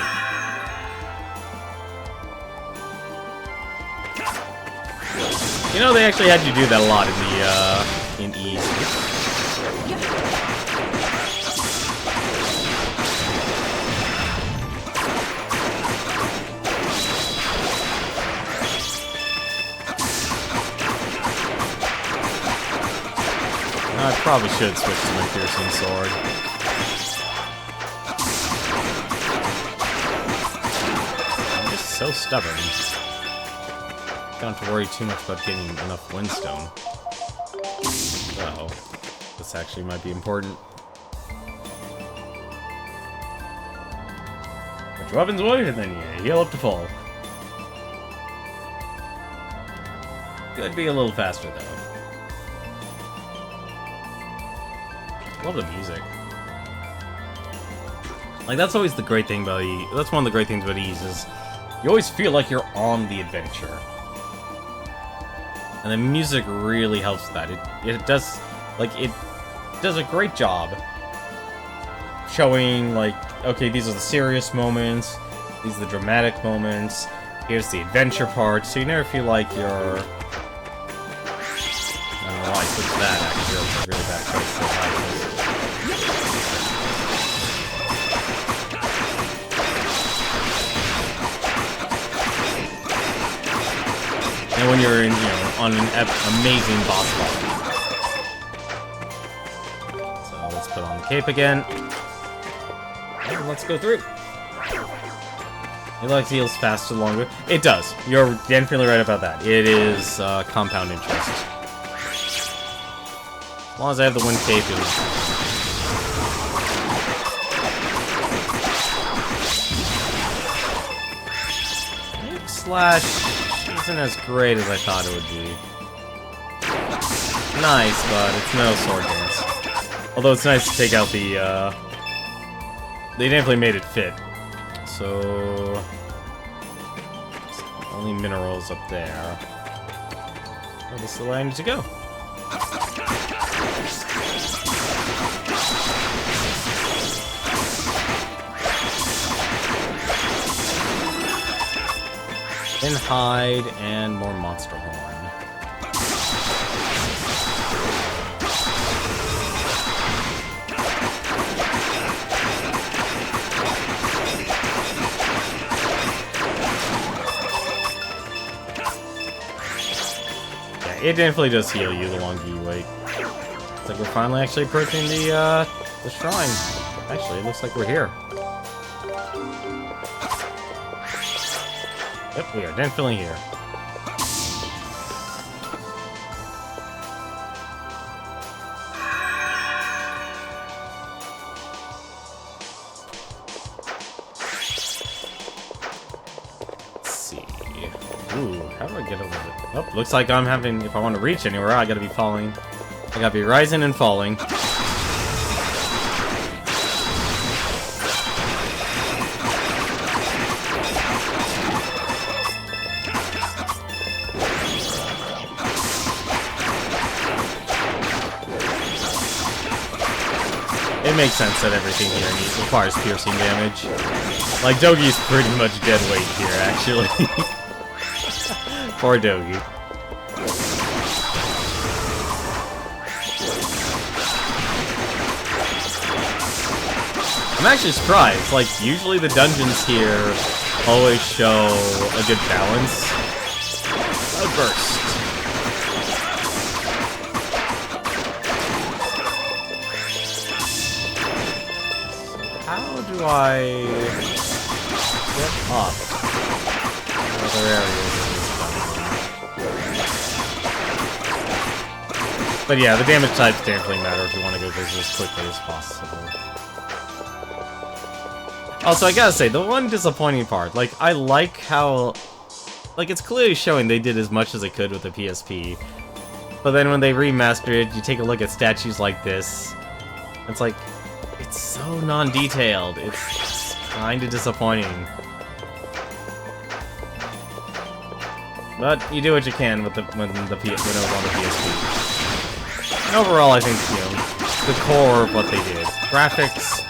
You know, they actually had you do that a lot in the in East. I probably should switch to my piercing sword. I'm just so stubborn. Don't have to worry too much about getting enough windstone. Uh-oh. This actually might be important. Put your weapons away, and then you heal up to full. Could be a little faster, though. Love the music. Like, that's always the great thing about that's one of the great things about Ys is you always feel like you're on the adventure. And the music really helps with that. It does a great job showing, like, okay, these are the serious moments, these are the dramatic moments, here's the adventure part, so you never feel like you're... I don't know why I switched that, actually. That was a really bad choice. And when you're in, on an amazing boss fight. So let's put on the cape again. And let's go through. It like heals faster, longer. It does. You're definitely right about that. It is compound interest. As long as I have the wind cape, it slash isn't as great as I thought it would be. Nice, but it's no sword dance. Although it's nice to take out the, they definitely made it fit. So... only minerals up there. Oh, this is the way I need to go. Thin hide and more monster horn. it definitely does heal you the longer you wait. Looks like we're finally actually approaching the shrine. Actually, it looks like we're here. Yep, we are definitely here. Ooh, how do I get over it? Oh, looks like I'm having, if I want to reach anywhere, I gotta be falling. I gotta be rising and falling. It makes sense that everything here requires piercing damage. Like, Dogi's pretty much dead weight here, actually. Poor Dogi. I'm actually surprised. Like, usually the dungeons here always show a good balance. A burst. How do I get up? Other areas. But yeah, the damage types definitely matter if you want to go visit as quickly as possible. Also, I gotta say, the one disappointing part, like, I like how... Like, it's clearly showing they did as much as they could with the PSP. But then when they remastered it, you take a look at statues like this, it's like, it's so non-detailed. It's kinda disappointing. But you do what you can with when it was on the PSP. And overall, I think, you know, the core of what they did. Graphics,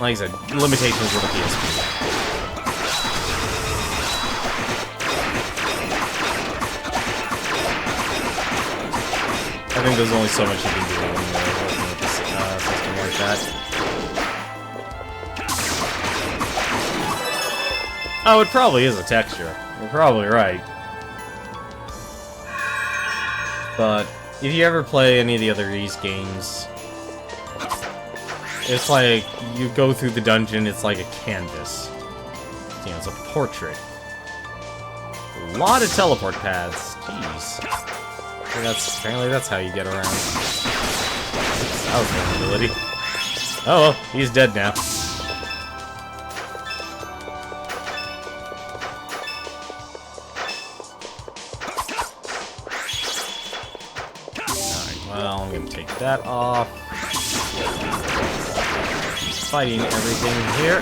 like I said, limitations with the PSP. I think there's only so much you can do when you're working with a system like that. Oh, it probably is a texture. You're probably right. But if you ever play any of the other Ys games, it's like you go through the dungeon, it's like a canvas. You know, it's a portrait. A lot of teleport paths. Jeez. Apparently that's how you get around. That was an ability. Oh well, he's dead now. Well, I'm gonna take that off. Fighting everything here.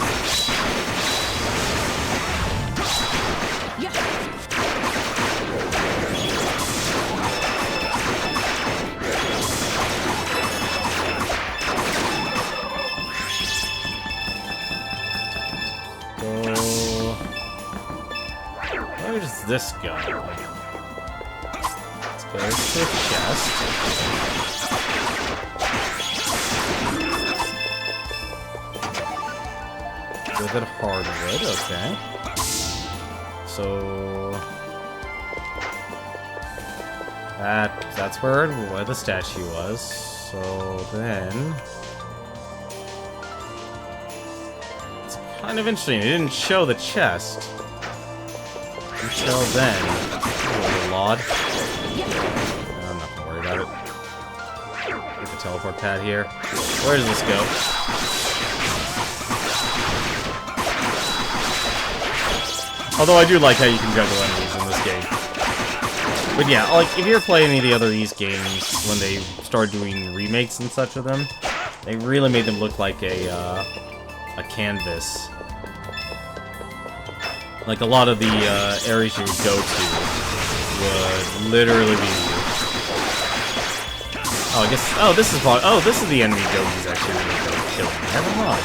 Where does this go? Let's go to the chest. With it hardwood, okay. So that's where the statue was. So then it's kind of interesting. It didn't show the chest until then. Oh, Lord. I'm not gonna worry about it. Get the teleport pad here. Where does this go? Although I do like how you can juggle enemies in this game. But yeah, like, if you ever play any of the other Ys games, when they started doing remakes and such of them, they really made them look like a canvas. Like, a lot of the areas you would go to would literally be... Oh, I guess... Oh, this is probably... Oh, this is the enemy Dogi's actually really good at killing. Never mind.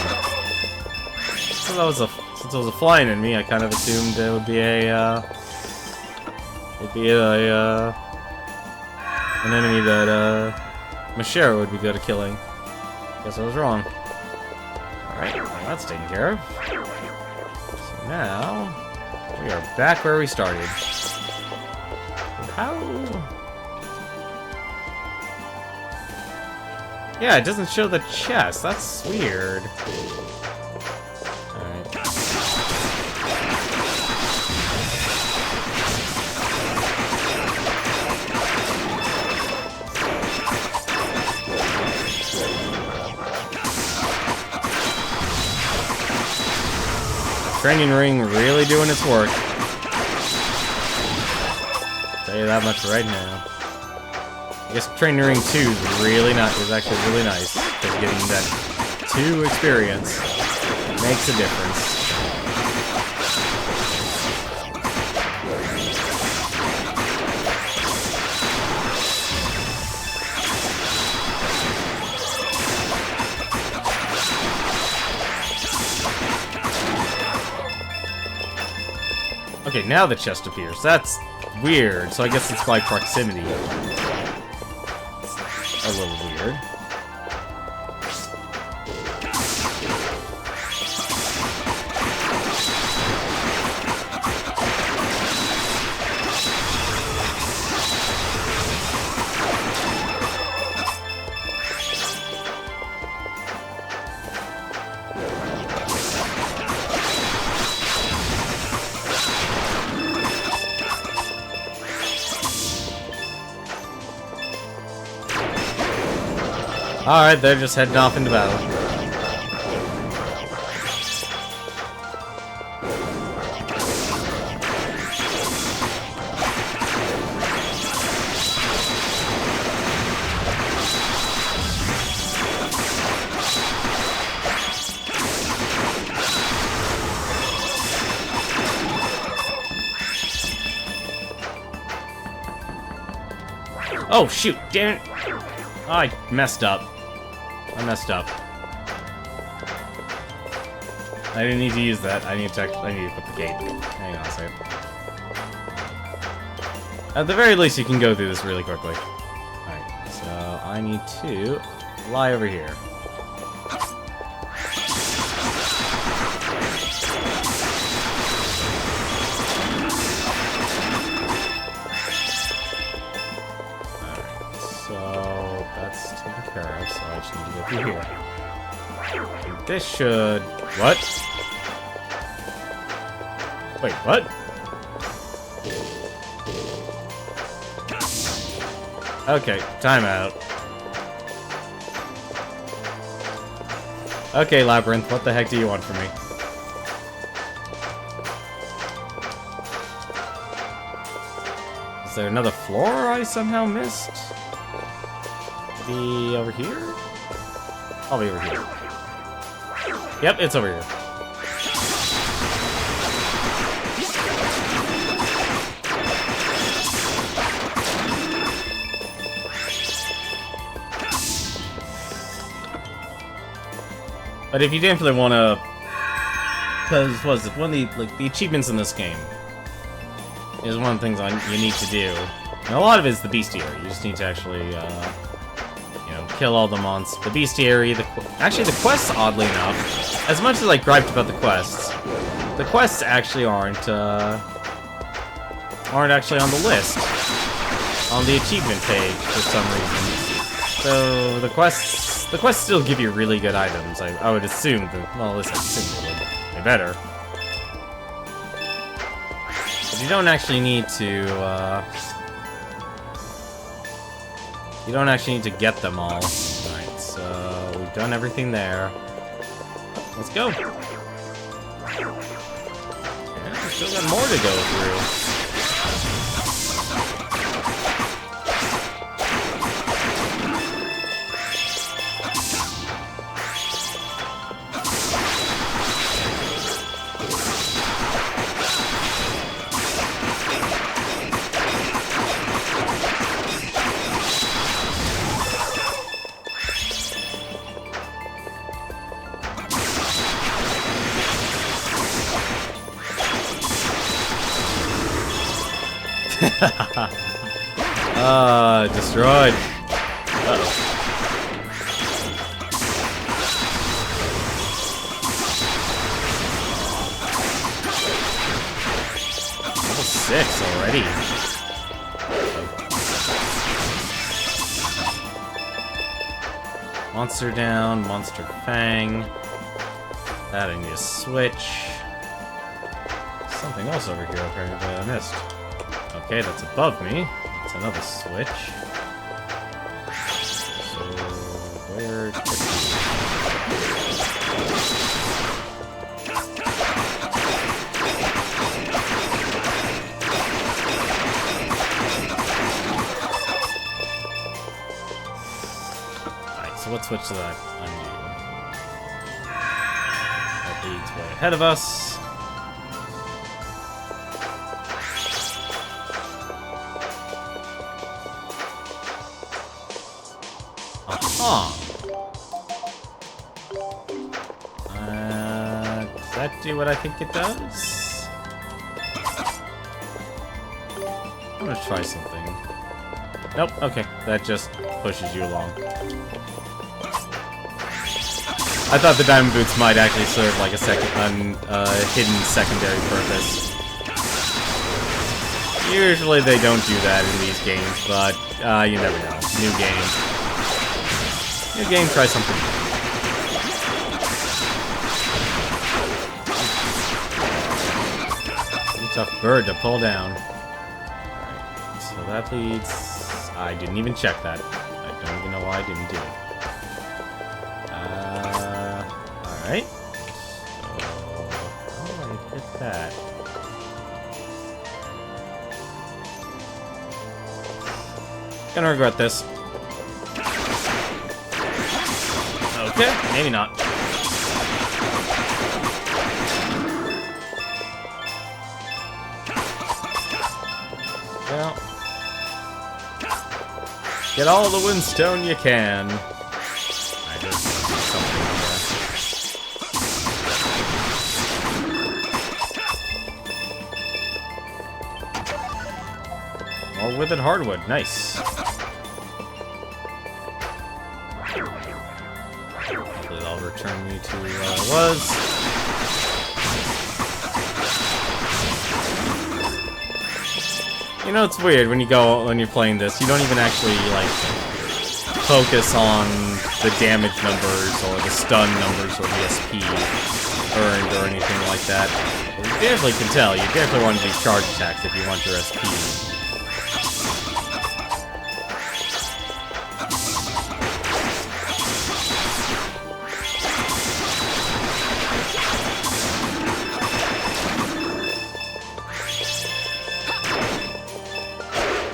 So that was a... Since it was a flying enemy, I kind of assumed it would be an enemy that Mashera would be good at killing. Guess I was wrong. Alright, well, that's taken care of. So now we are back where we started. How? Yeah, it doesn't show the chest. That's weird. Alright. Training ring really doing its work. Tell you that much right now. I guess Training Ring 2 is really not is actually really nice, because getting that 2 experience makes a difference. Okay, now the chest appears. That's weird, so I guess it's by proximity. A little weird. Alright, they're just heading off into battle. Oh, shoot, damn it. Oh, I messed up. I messed up. I didn't need to use that. I need to put the gate. Hang on a second. At the very least, you can go through this really quickly. Alright, so I need to fly over here. So I just need to go through here. And this should... What? Wait, what? Okay, timeout. Okay, Labyrinth, what the heck do you want from me? Is there another floor I somehow missed? Maybe over here? Probably over here. Yep, it's over here. But if you definitely want to, because what is it? One of the achievements in this game is one of the things you need to do. And a lot of it is the bestiary. You just need to actually, kill all the monsters. The bestiary, actually the quests, oddly enough, as much as I griped about the quests actually aren't actually on the list, on the achievement page for some reason. So the quests still give you really good items. I would assume that, well, at least I assume they would. They better. But you don't actually need to, you don't actually need to get them all. Alright, so we've done everything there. Let's go. Yeah, we still got more to go through. Destroyed. Uh-oh. Level 6 already. Monster down, Monster Fang. That I need to switch. Something else over here apparently I missed. Okay, that's above me. That's another switch. So, where... Alright, so what switch did I undo? That leads way ahead of us. Does that do what I think it does? I'm gonna try something. Nope, okay. That just pushes you along. I thought the Diamond Boots might actually serve like a hidden secondary purpose. Usually they don't do that in these games, but you never know. New game. New game, try something. Tough bird to pull down. Alright, so that leads... I didn't even check that. I don't even know why I didn't do it. Alright. So, how do I hit that? Gonna regret this. Okay, maybe not. Well, get all the windstone you can. I just something here. More withered hardwood, nice. Hopefully that'll return me to where I was. You know, it's weird when you're playing this, you don't even actually, like, focus on the damage numbers or the stun numbers or the SP earned or anything like that. But you definitely can tell, you definitely want to do charge attacks if you want your SP.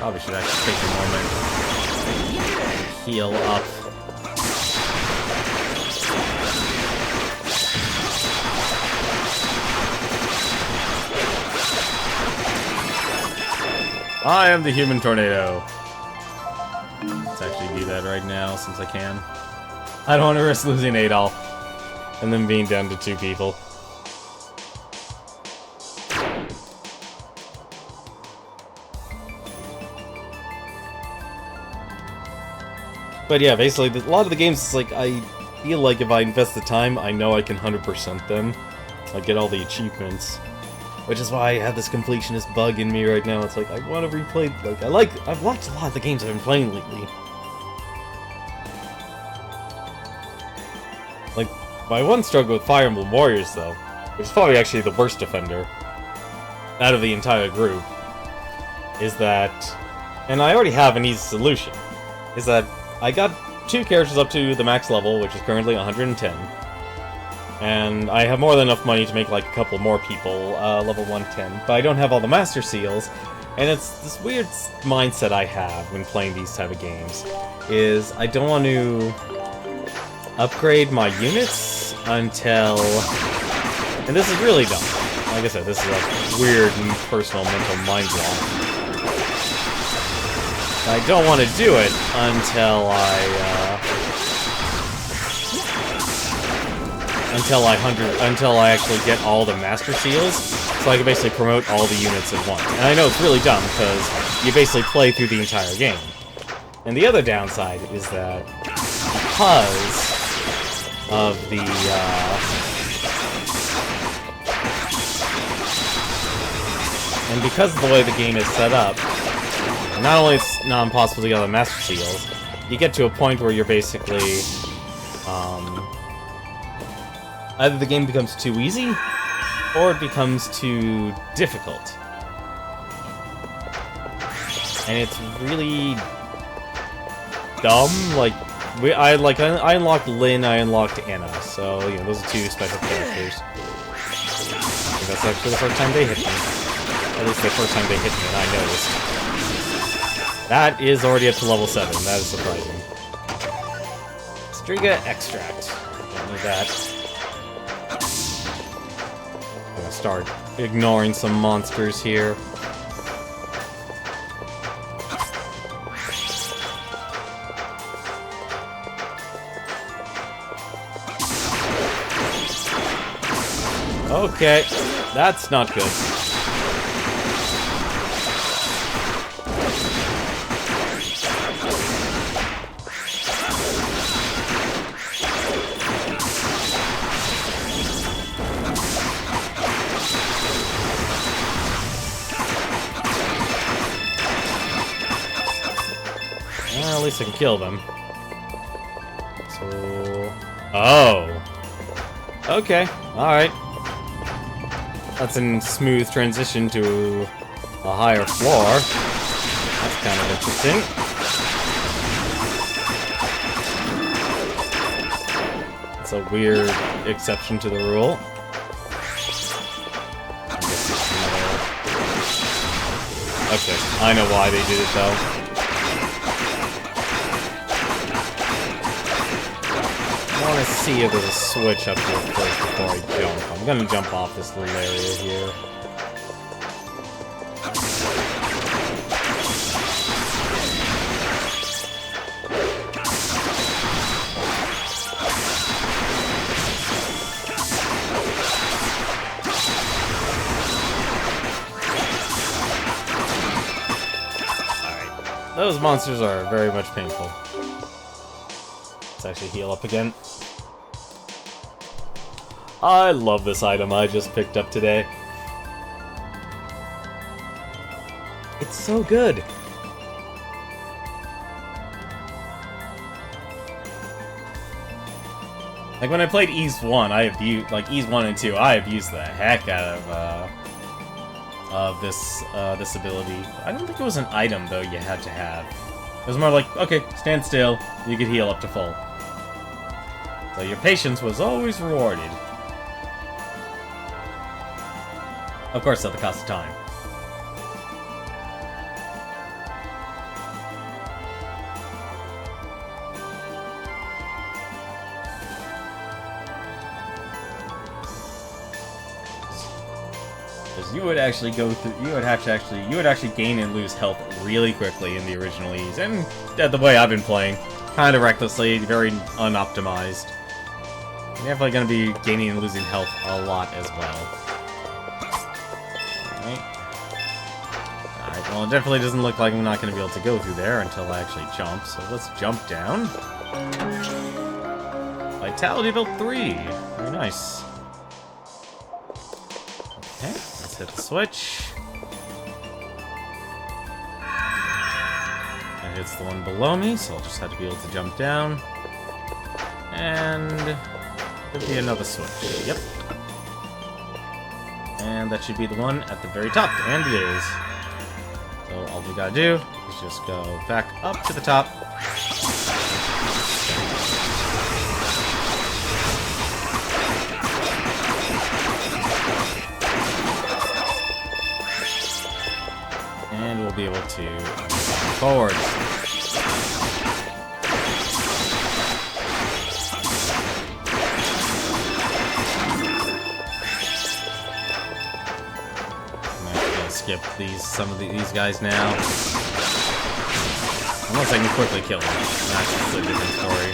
Probably should actually take a moment to heal up. I am the human tornado. Let's actually do that right now since I can. I don't want to risk losing Adolf and then being down to 2 people. But yeah, basically, a lot of the games, it's like, I feel like if I invest the time, I know I can 100% them. I get all the achievements. Which is why I have this completionist bug in me right now. It's like, I want to replay, I've watched a lot of the games I've been playing lately. Like, my one struggle with Fire Emblem Warriors, though, which is probably actually the worst defender out of the entire group, is that, and I already have an easy solution, is that I got 2 characters up to the max level, which is currently 110. And I have more than enough money to make like a couple more people level 110. But I don't have all the master seals. And it's this weird mindset I have when playing these type of games. Is I don't want to upgrade my units until... And this is really dumb. Like I said, this is a weird and personal mental mind block. I don't want to do it until I actually get all the master seals, so I can basically promote all the units at once. And I know it's really dumb because you basically play through the entire game. And the other downside is that because of the and because of the way the game is set up. Not only it's not impossible to get all the Master Seals, you get to a point where you're basically Either the game becomes too easy, or it becomes too difficult. And it's really dumb. Like, I unlocked Lynn, I unlocked Anna, so you know those are two special characters. I think that's actually the first time they hit me. At least the first time they hit me, and I noticed. That is already up to level 7. That is surprising. Striga extract. Don't need that. I'm gonna start ignoring some monsters here. Okay, that's not good. Well, at least I can kill them. So... Oh! Okay, alright. That's a smooth transition to a higher floor. That's kind of interesting. It's a weird exception to the rule. Okay, I know why they did it though. I want to see if there's a switch up here first before I jump. I'm gonna jump off this little area here. Alright. Those monsters are very much painful. Let's actually heal up again. I love this item I just picked up today. It's so good. Like when I played Ease 1, I abused, like Ease 1 and 2, I abused the heck out of this ability. I don't think it was an item though you had to have. It was more like, okay, stand still, you could heal up to full. So your patience was always rewarded. Of course, at the cost of time. Because you would actually go through, you would actually gain and lose health really quickly in the original Ease, and the way I've been playing, kind of recklessly, very unoptimized. You're definitely going to be gaining and losing health a lot as well. Alright, well it definitely doesn't look like I'm not going to be able to go through there until I actually jump, so let's jump down. Vitality built 3. Very nice. Okay, let's hit the switch. That hits the one below me, so I'll just have to be able to jump down. And there'll be another switch. Yep. And that should be the one at the very top, and it is. So all we gotta do is just go back up to the top. And we'll be able to move forward. Skip some of these guys now. Unless I can quickly kill them. That's a different story.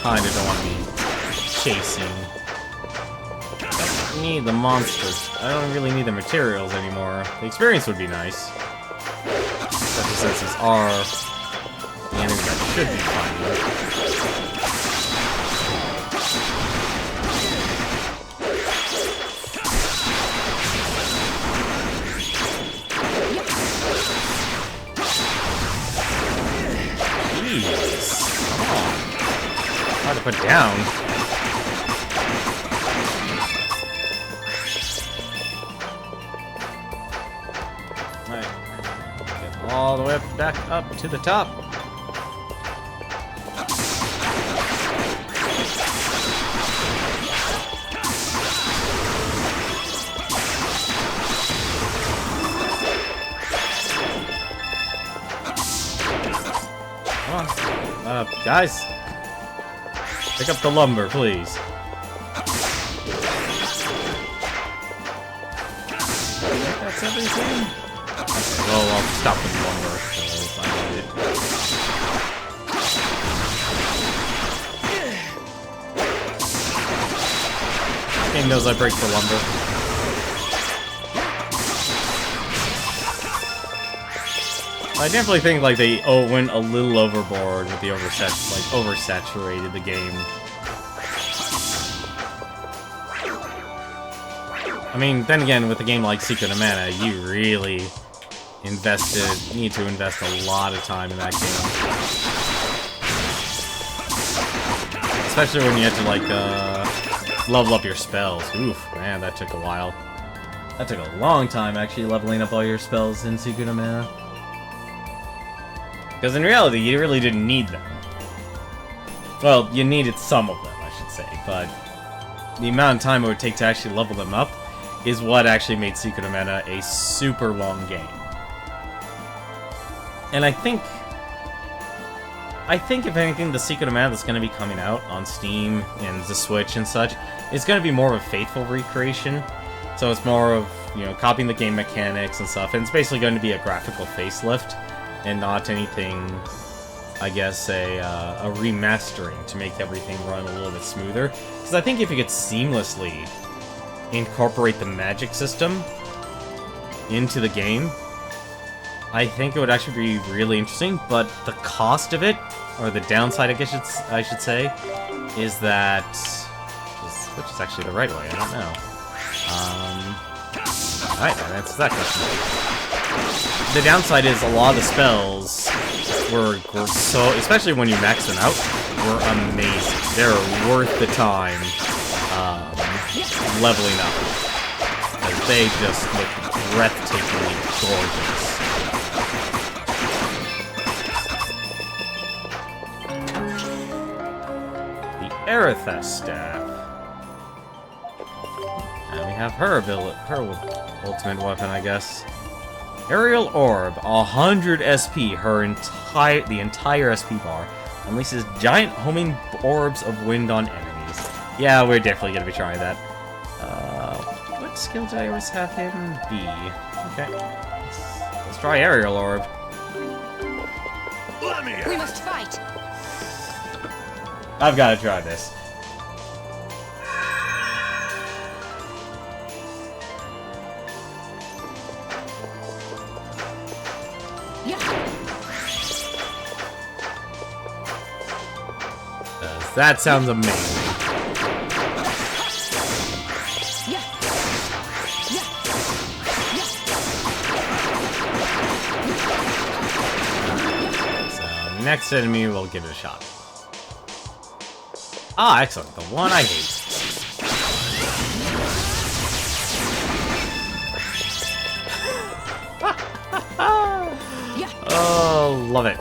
Kinda don't want to be chasing. I don't need the monsters. I don't really need the materials anymore. The experience would be nice. Especially since these are the enemies I should be fighting. Come on. put down. Alright. Get all the way back up to the top. Guys, pick up the lumber, please. That's everything. Okay, well, I'll stop with the lumber. So I need it. This game knows I break for lumber. I definitely think like they went a little overboard with the oversaturated the game. I mean, then again, with a game like Secret of Mana, you really need to invest a lot of time in that game. Especially when you have to like level up your spells. Oof, man, that took a while. That took a long time actually leveling up all your spells in Secret of Mana. Because in reality, you really didn't need them. Well, you needed some of them, I should say, but the amount of time it would take to actually level them up is what actually made Secret of Mana a super long game. And I think if anything, the Secret of Mana that's going to be coming out on Steam and the Switch and such is going to be more of a faithful recreation. So it's more of, you know, copying the game mechanics and stuff, and it's basically going to be a graphical facelift. And not anything, I guess, a remastering to make everything run a little bit smoother. Because I think if you could seamlessly incorporate the magic system into the game, I think it would actually be really interesting. But the cost of it, or the downside, I guess I should say, is that... Which is actually the right way, I don't know. Alright, that answers that question. The downside is a lot of the spells were so, especially when you max them out, were amazing. They're worth the time leveling up. Because they just look breathtakingly gorgeous. The Aerithest Staff. And we have her ultimate weapon, I guess. Aerial Orb, 100 SP, the entire SP bar, unleashes giant homing orbs of wind on enemies. Yeah, we're definitely gonna be trying that. What skill did I always have him be? Okay, let's try Aerial Orb. We must fight. I've got to try this. That sounds amazing. So, next enemy, we'll give it a shot. Ah, excellent. The one I hate. Oh, love it.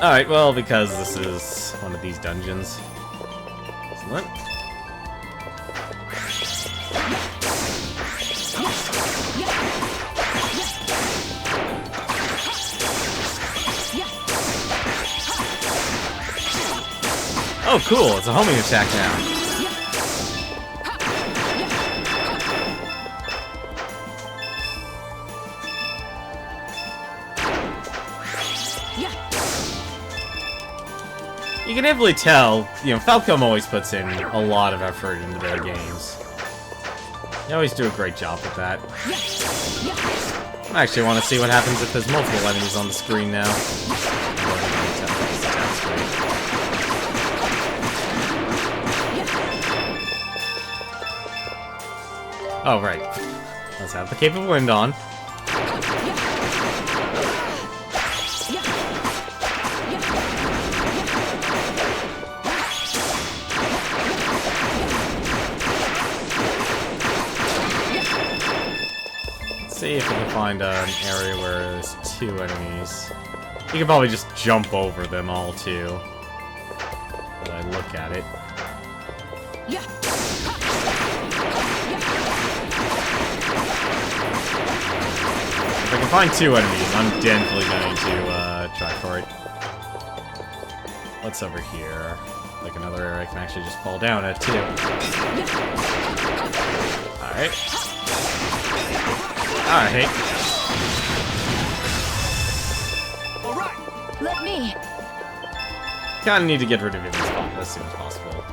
Alright, well, because this is one of these dungeons. Excellent. Oh, cool. It's a homing attack now. You can definitely tell, you know, Falcom always puts in a lot of effort into their games. They always do a great job with that. I actually want to see what happens if there's multiple enemies on the screen now. Oh, right. Let's have the Cape of Wind on. see if we can find an area where there's 2 enemies. You can probably just jump over them all, too. But I look at it. Yeah. If I can find 2 enemies, I'm definitely going to try for it. What's over here? Like another area I can actually just fall down at, too. Alright. Alright. Let me. Kinda need to get rid of him as soon as possible.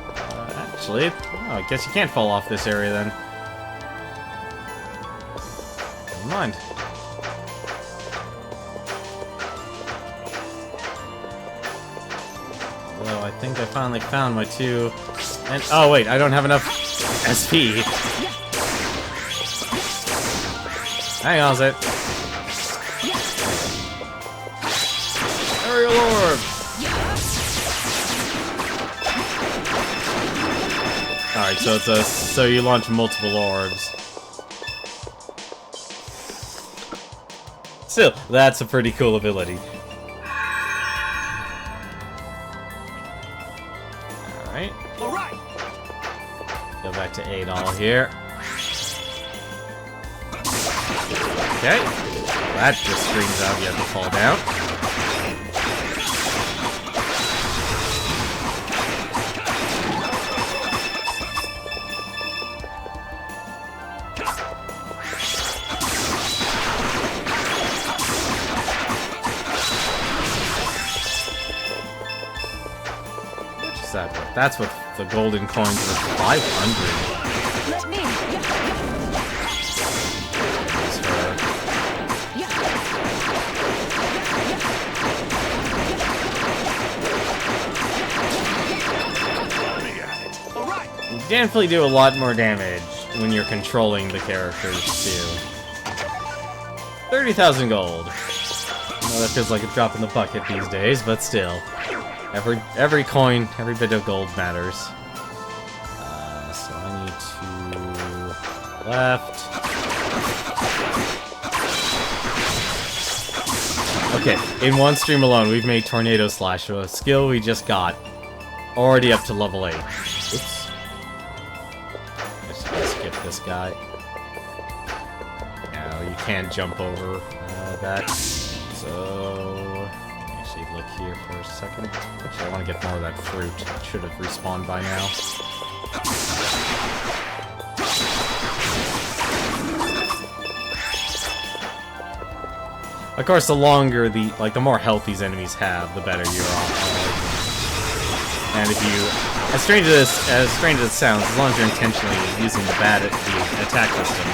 Actually, oh, I guess you can't fall off this area then. Never mind. Although I think I finally found my 2. And oh wait, I don't have enough SP. Hang on a sec. Aerial orb. Alright, so it's so you launch multiple orbs. Still, that's a pretty cool ability. Alright. Go back to Adol here. Okay. That just screams out you have to fall down. That's what the golden coins were 500. Let me. You definitely do a lot more damage when you're controlling the characters too. 30,000 gold. I know that feels like a drop in the bucket these days, but still. Every coin, every bit of gold matters. So I need to left. Okay, in one stream alone, we've made Tornado Slash, a skill we just got, already up to level 8. Oops. Let's skip this guy. No, you can't jump over that. So actually look here for a second. Actually, I want to get more of that fruit. It should have respawned by now. Of course, the longer the more health these enemies have, the better you're off. And if you, as strange as it sounds, as long as you're intentionally using the attack system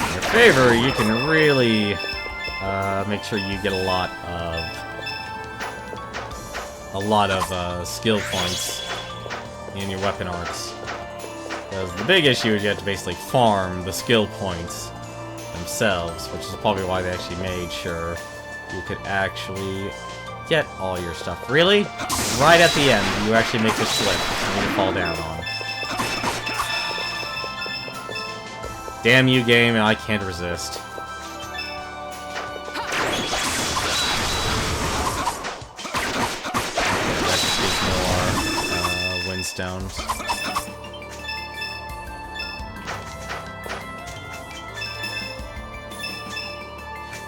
in your favor, you can really make sure you get a lot of skill points in your weapon arts. Because the big issue is you have to basically farm the skill points themselves, which is probably why they actually made sure you could actually get all your stuff. Really? Right at the end, you actually make this flip and you fall down on. Damn you, game, I can't resist. That just gives more windstones.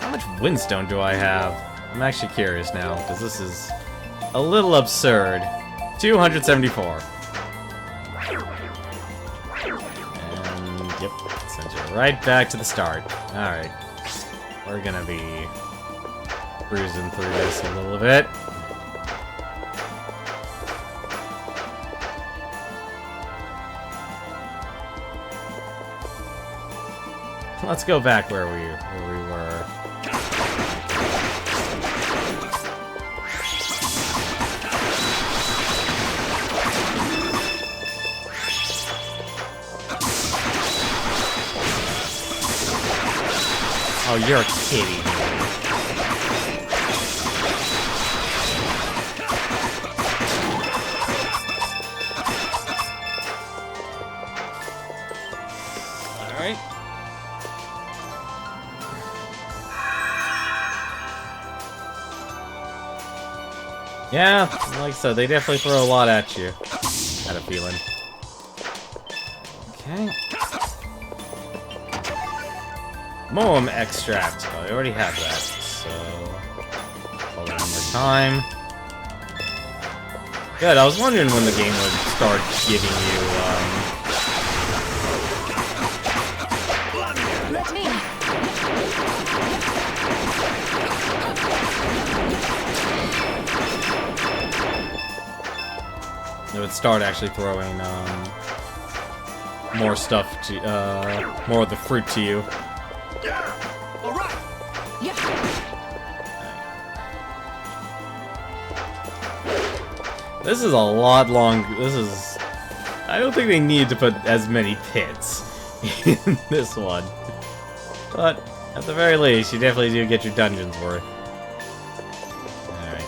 How much windstone do I have? I'm actually curious now, because this is a little absurd. 274. And, yep, sends you right back to the start. Alright. We're gonna be cruising through this a little bit. Let's go back where we were. Oh, you're kidding me. Alright. Yeah, like I said, they definitely throw a lot at you. Had a feeling. Okay. Moem extract. Oh, I already have that, so... hold on one more time. Good, I was wondering when the game would start giving you, Let me. it would start actually throwing, more stuff to, more of the fruit to you. All right. Yeah. This is a lot long. This is... I don't think they need to put as many pits in this one. But, at the very least, you definitely do get your dungeons worth. Alright.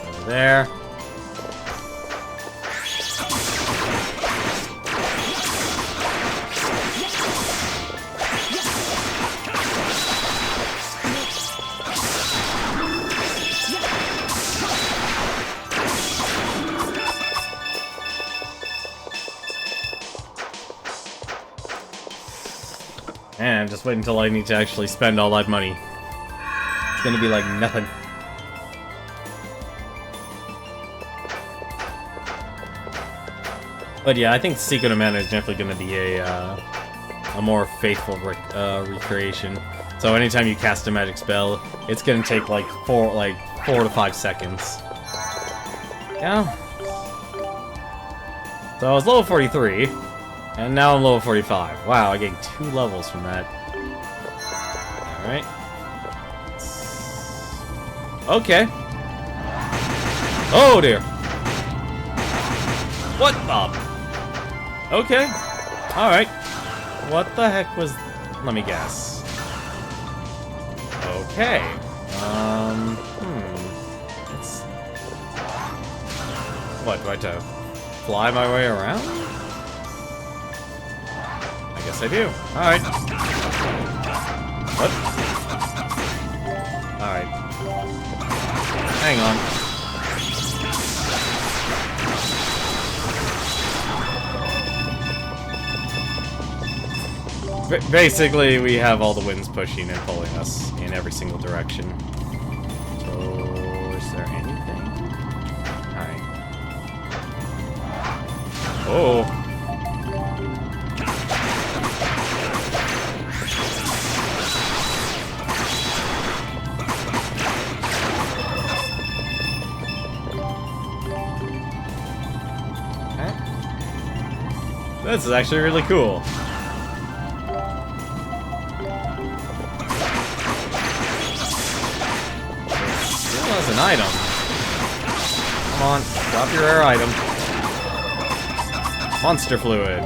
Over there. And just wait until I need to actually spend all that money. It's gonna be like nothing. But yeah, I think Secret of Mana is definitely gonna be a more faithful recreation. So anytime you cast a magic spell, it's gonna take like 4 to 5 seconds. Yeah. So I was level 43. And now I'm level 45. Wow, I gained 2 levels from that. Alright. Okay. Oh dear. What the? Okay. Alright. What the heck was... let me guess. Okay. It's... what, do I have to fly my way around? Yes, I do. Alright. What? Alright. Hang on. Basically, we have all the winds pushing and pulling us in every single direction. So, is there anything? Alright. Oh. This is actually really cool. Still has an item. Come on, drop your rare item. Monster fluid.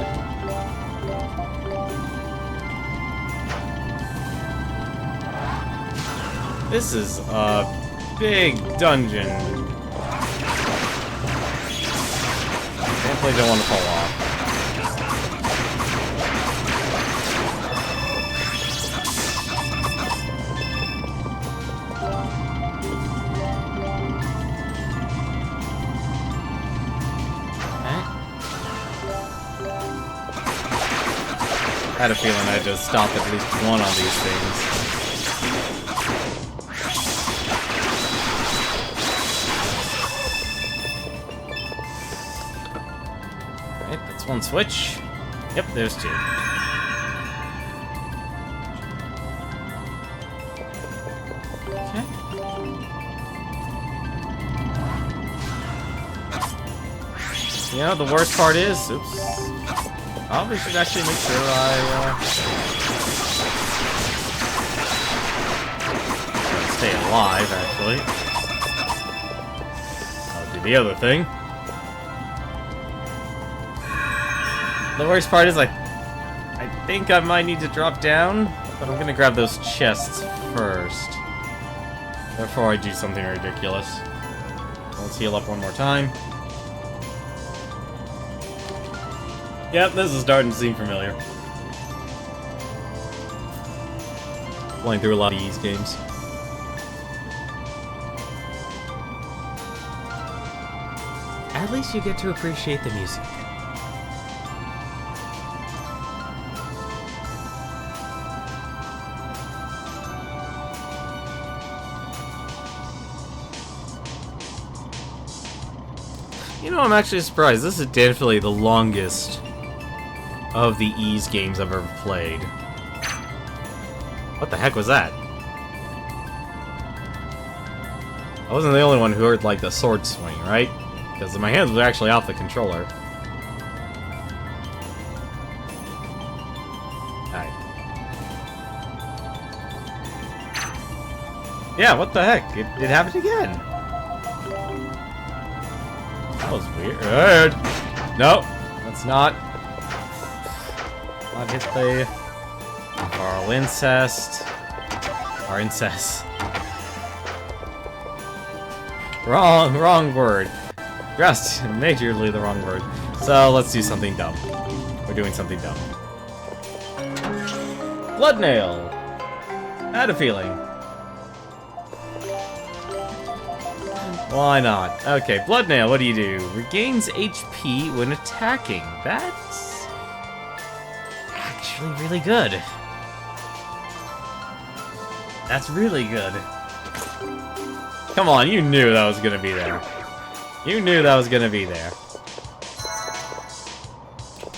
This is a big dungeon. Definitely don't want to fall off. I had a feeling I had to stop at least one on these things. Alright, that's one switch. Yep, there's 2. Okay. You know, the worst part is... oops. Probably should actually make sure I, stay alive, actually. I'll do the other thing. The worst part is I think I might need to drop down, but I'm gonna grab those chests first. Before I do something ridiculous. Let's heal up one more time. Yep, this is starting to seem familiar. Playing through a lot of these games. at least you get to appreciate the music. You know, I'm actually surprised. This is definitely the longest of the Ys games I've ever played. What the heck was that? I wasn't the only one who heard, like, the sword swing, right? Because my hands were actually off the controller. Alright. Yeah, what the heck? It happened again. That was weird. No, let's not. Not hit the Carl incest. Our incest. Wrong word. Just majorly the wrong word. So let's do something dumb. We're doing something dumb. Blood nail. Had a feeling. Why not? Okay, blood nail. What do you do? Regains HP when attacking. That's actually really good. That's really good. Come on, you knew that was gonna be there. You knew that was gonna be there.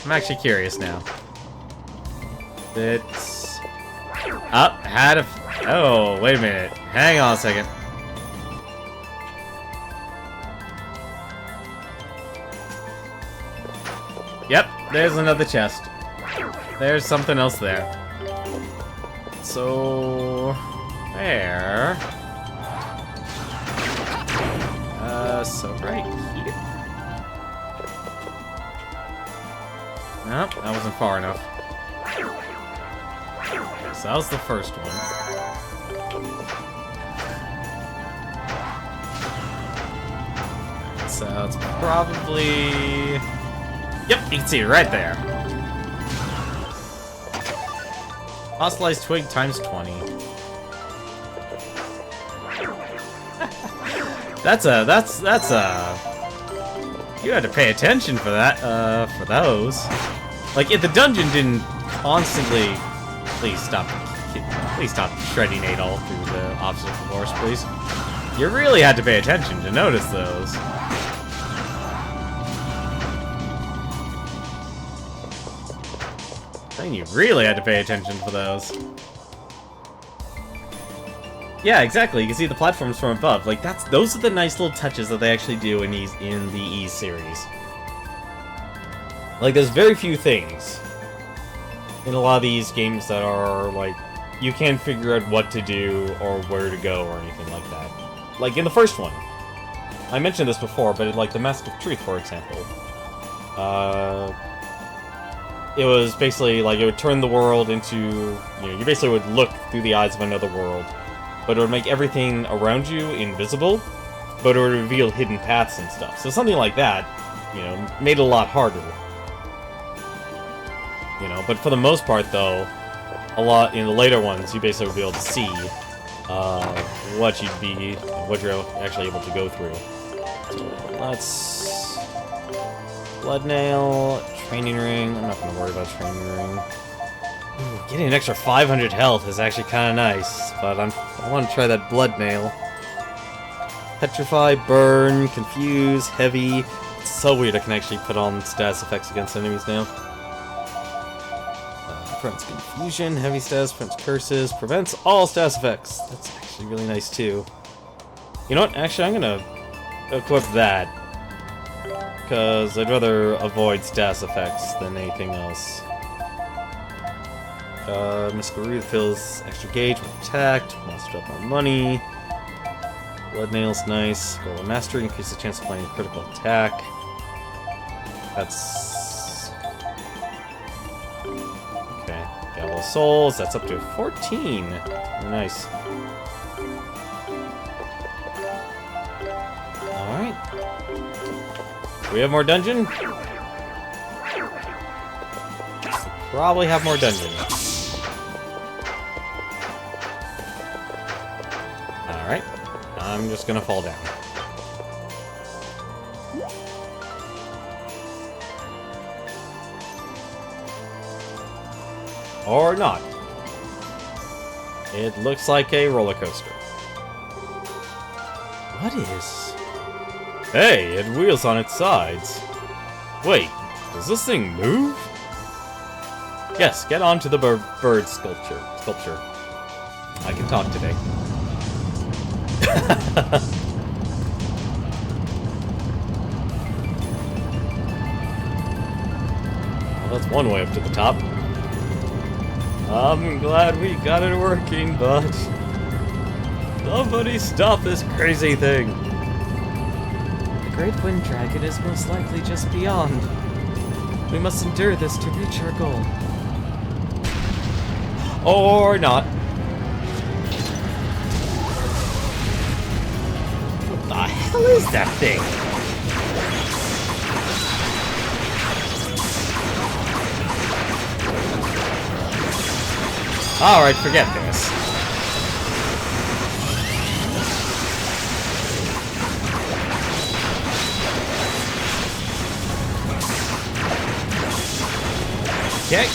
I'm actually curious now. It's up. Oh, wait a minute. Hang on a second. Yep, there's another chest. There's something else there. So there. So right here. Nope, that wasn't far enough. So that was the first one. So it's probably... Yep, you can see it right there. Fossilized twig times 20. That's a... You had to pay attention for that, for those. Like, if the dungeon didn't constantly... Please stop shredding Adol through the obstacle course, please. You really had to pay attention to notice those. Then you really had to pay attention for those. Yeah, exactly. You can see the platforms from above. Like those are the nice little touches that they actually do in the Ys series. Like, there's very few things in a lot of these games that are like you can't figure out what to do or where to go or anything like that. Like in the first one, I mentioned this before, but like the Mask of Truth, for example, it was basically like it would turn the world into, you know, you basically would look through the eyes of another world. But it would make everything around you invisible, but it would reveal hidden paths and stuff. So something like that, you know, made it a lot harder. You know, but for the most part, though, a lot in the later ones, you basically would be able to see what you're actually able to go through. So let's... Blood nail, training ring. I'm not going to worry about training ring. Ooh, getting an extra 500 health is actually kind of nice, but I want to try that blood nail. Petrify, burn, confuse, heavy. It's so weird I can actually put on status effects against enemies now. Prevents confusion, heavy status, prevents curses, prevents all status effects. That's actually really nice too. You know what? Actually, I'm gonna equip that because I'd rather avoid status effects than anything else. Mystical fills extra gauge when attacked. Wants to drop more money. Blood nail's nice. Goal of mastery increases the chance of finding a critical attack. That's okay. Gavel of Souls. That's up to 14. Nice. All right. We have more dungeon. Probably have more dungeon. Alright, I'm just gonna fall down. Or not. It looks like a roller coaster. What is... Hey, it wheels on its sides. Wait, does this thing move? Yes, get onto the bird sculpture. I can talk today. Well, that's one way up to the top. I'm glad we got it working, but... somebody stop this crazy thing! The Great Wind Dragon is most likely just beyond. We must endure this to reach our goal. Or not. What the hell is that thing? Alright, forget this. Okay.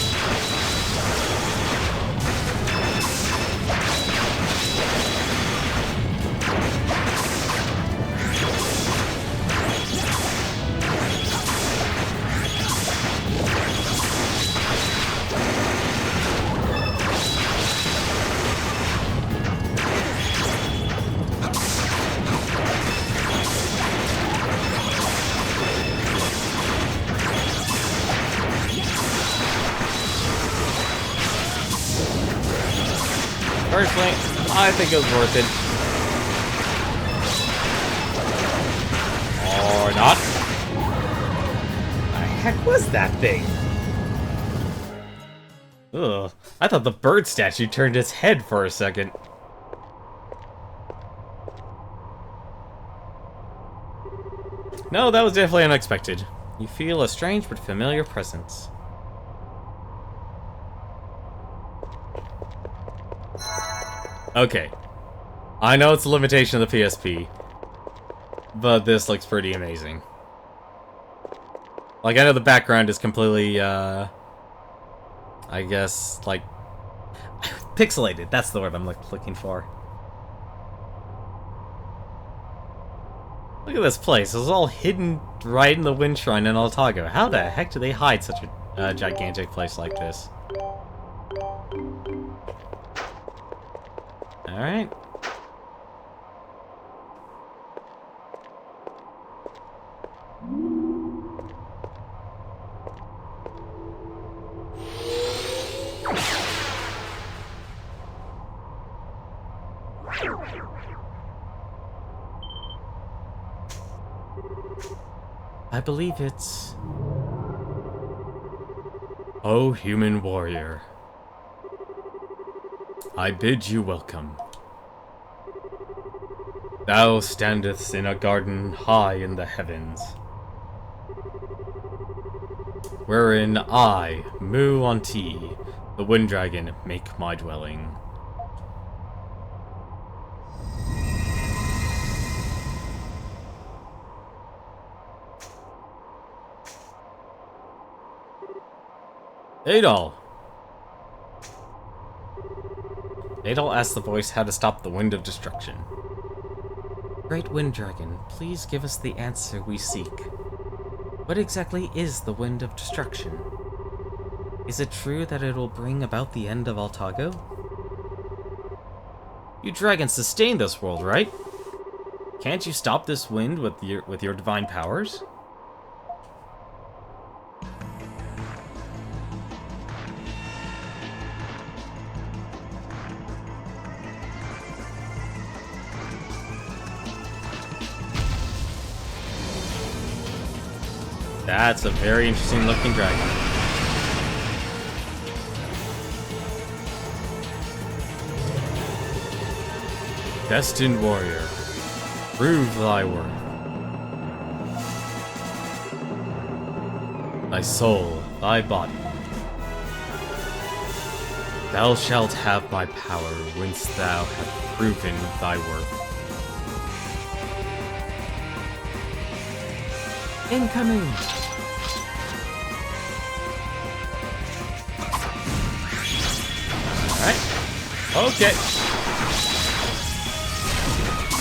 Personally, I think it was worth it. Or not. The heck was that thing? Ugh, I thought the bird statue turned its head for a second. No, that was definitely unexpected. You feel a strange but familiar presence. Okay. I know it's a limitation of the PSP, but this looks pretty amazing. Like, I know the background is completely, I guess, like, pixelated. That's the word I'm looking for. Look at this place. It's all hidden right in the Wind Shrine in Altago. How the heck do they hide such a gigantic place like this? Alright. I believe it's... O human warrior, I bid you welcome. Thou standest in a garden high in the heavens, wherein I, Mu Anti, the Wind Dragon, make my dwelling. Adol! Adol asked the voice how to stop the Wind of Destruction. Great Wind Dragon, please give us the answer we seek. What exactly is the Wind of Destruction? Is it true that it will bring about the end of Altago? You dragons sustain this world, right? Can't you stop this wind with your divine powers? That's a very interesting looking dragon. Destined warrior, prove thy worth. Thy soul, thy body. Thou shalt have my power whence thou hast proven thy worth. Incoming! Okay.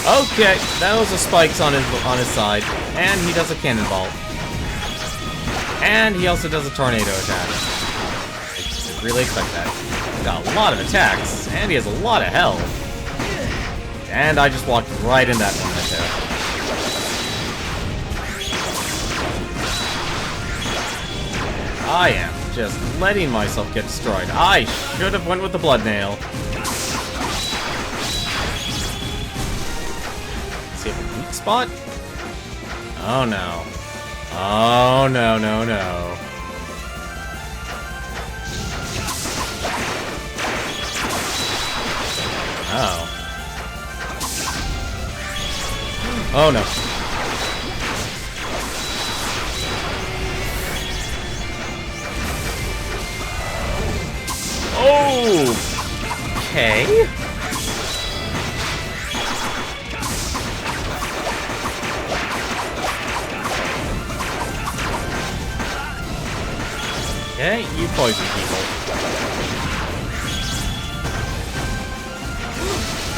Okay, those are spikes on his side, and he does a cannonball, and he also does a tornado attack. I really expect that. He's got a lot of attacks, and he has a lot of health. And I just walked right in that one right there. I am just letting myself get destroyed. I should have went with the blood nail. See if a weak spot? Oh no. Oh no, no, no. Oh. Oh no. Oh! Okay. Okay, you poison people.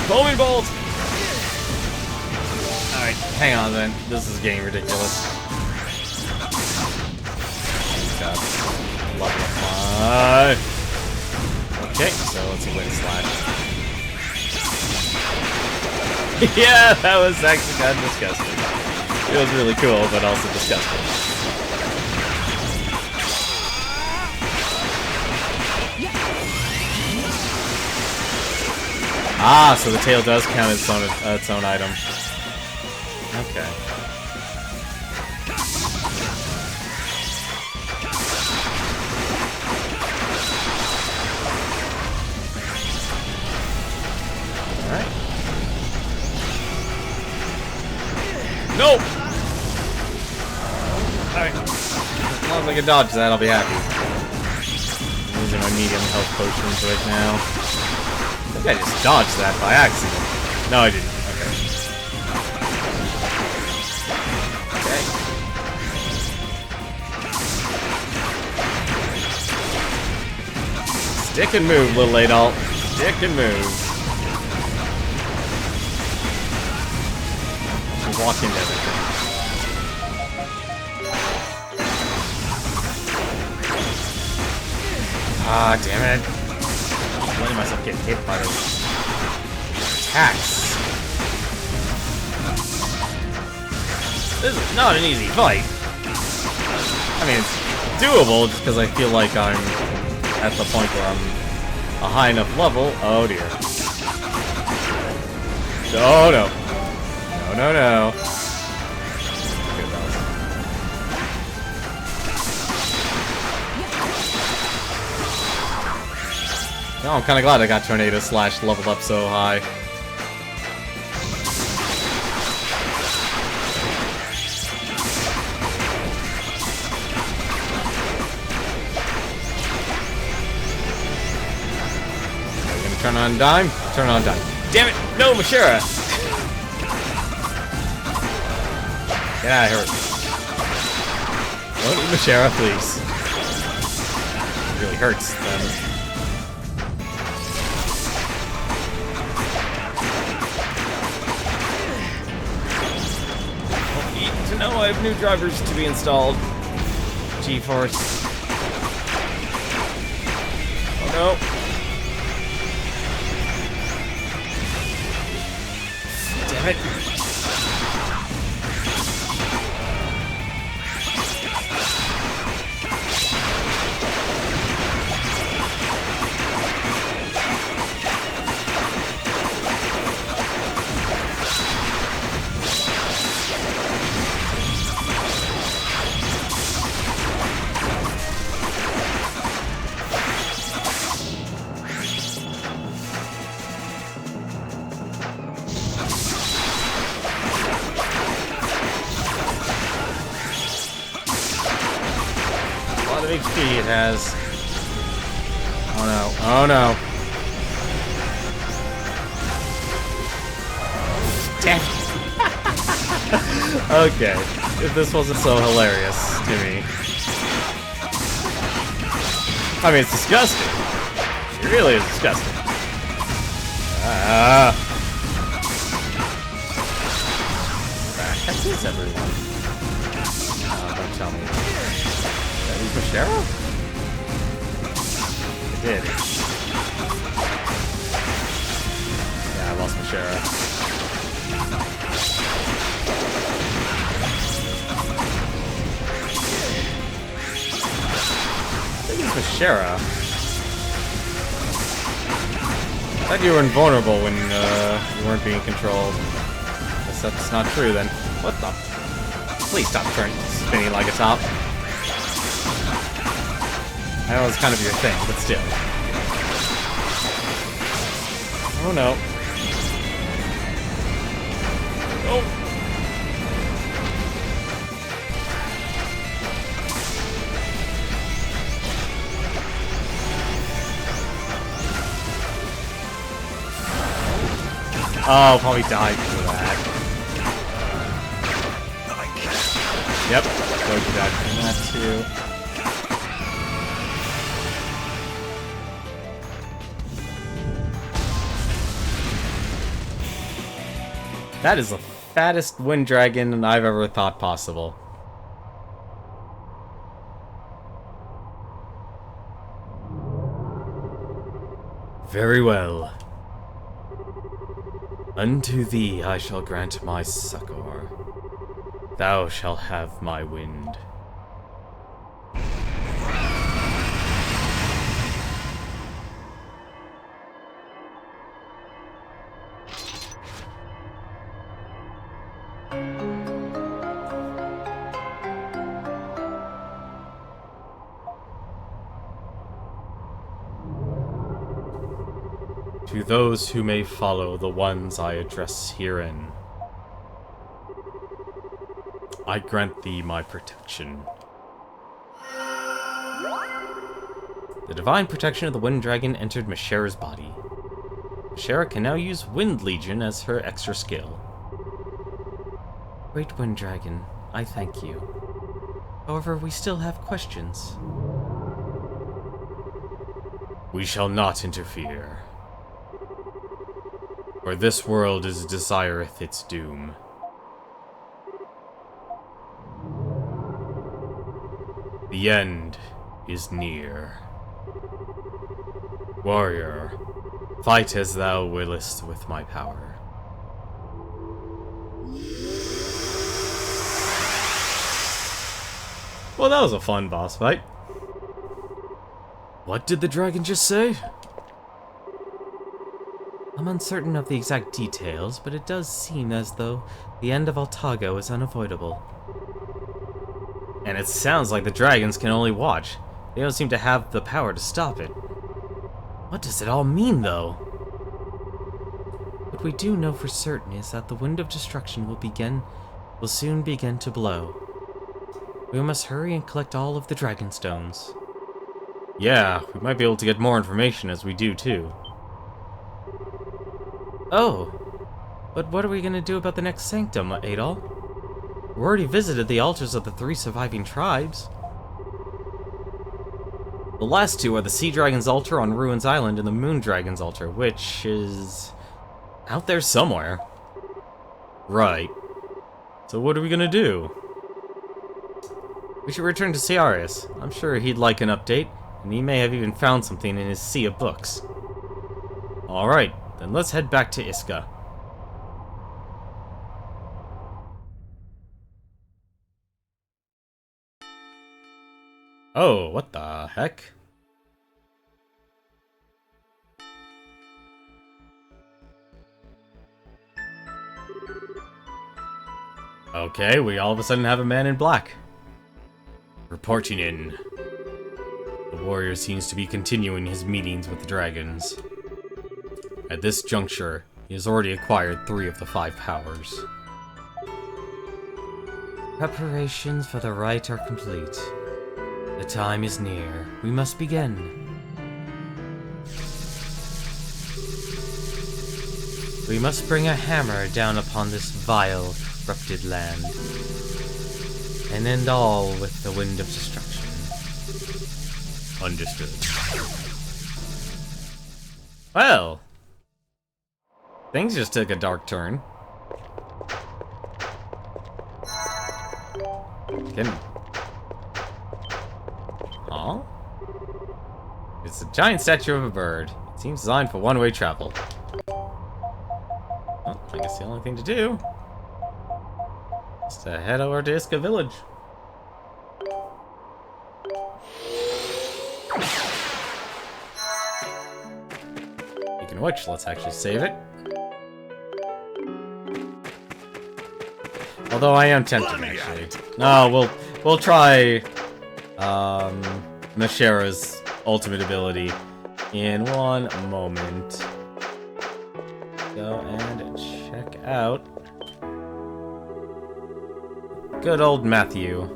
Foaming bolt! Alright, hang on then. This is getting ridiculous. Level up. Okay, so let's see Wind Slash. Yeah, that was actually kind of disgusting. It was really cool, but also disgusting. Ah, so the tail does count as its own item. Okay. Alright. Nope! Alright. As long as I can dodge that, I'll be happy. I'm using my medium health potions right now. I think I just dodged that by accident. No, I didn't. Okay. Stick and move, little Adult. Stick and move. Just walk into everything. Ah, damn it. I'm letting myself get hit by those attacks. This is not an easy fight. I mean, it's doable just because I feel like I'm at the point where I'm a high enough level. Oh dear. Oh no. No, no, no. No, I'm kind of glad I got Tornado Slash leveled up so high. Are we gonna turn on dime? Turn on dime. Damn it! No, Mashira! Get out of here. Don't eat Mashira, please. It really hurts them. No, I have new drivers to be installed. G-Force. Oh no. Damn it. HP it has. Oh no. Oh no. Damn. Okay. If this wasn't so hilarious to me. I mean, it's disgusting. It really is disgusting. Ah! What the heck is everyone? Don't tell me. Did I lose Mashera? I did. Yeah, I lost Mashera. I think it's Mashera. I thought you were invulnerable when you weren't being controlled. Guess that's not true then. What the? Please stop spinning like a top. I know it's kind of your thing, but still. Oh no. Oh! Oh, probably died for that. Yep, Goku died from that too. That is the fattest wind dragon I've ever thought possible. Very well. Unto thee I shall grant my succor. Thou shalt have my wind. To those who may follow the ones I address herein, I grant thee my protection. The divine protection of the Wind Dragon entered Mashera's body. Mashera can now use Wind Legion as her extra skill. Great Wind Dragon, I thank you. However, we still have questions. We shall not interfere. For this world is desireth its doom. The end is near. Warrior, fight as thou willest with my power. Well, that was a fun boss fight. What did the dragon just say? I'm uncertain of the exact details, but it does seem as though the end of Altago is unavoidable. And it sounds like the dragons can only watch. They don't seem to have the power to stop it. What does it all mean, though? What we do know for certain is that the wind of destruction will soon begin to blow. We must hurry and collect all of the dragon stones. Yeah, we might be able to get more information as we do, too. Oh, but what are we going to do about the next sanctum, Adol? We already visited the altars of the 3 surviving tribes. The last 2 are the Sea Dragon's altar on Ruins Island and the Moon Dragon's altar, which is out there somewhere. Right. So what are we going to do? We should return to Ciaris. I'm sure he'd like an update, and he may have even found something in his sea of books. Alright. Then let's head back to Iska. Oh, what the heck? Okay, we all of a sudden have a man in black. Reporting in. The warrior seems to be continuing his meetings with the dragons. At this juncture, he has already acquired 3 of the 5 powers. Preparations for the rite are complete. The time is near. We must begin. We must bring a hammer down upon this vile, corrupted land, and end all with the wind of destruction. Understood. Well, Things just took a dark turn. Huh? It's a giant statue of a bird. It seems designed for one-way travel. Well, I guess the only thing to do is to head over to Iska Village. Speaking of which, let's actually save it. Although I am tempted, actually. No, we'll try Nashera's ultimate ability in one moment. Go and check out good old Matthew.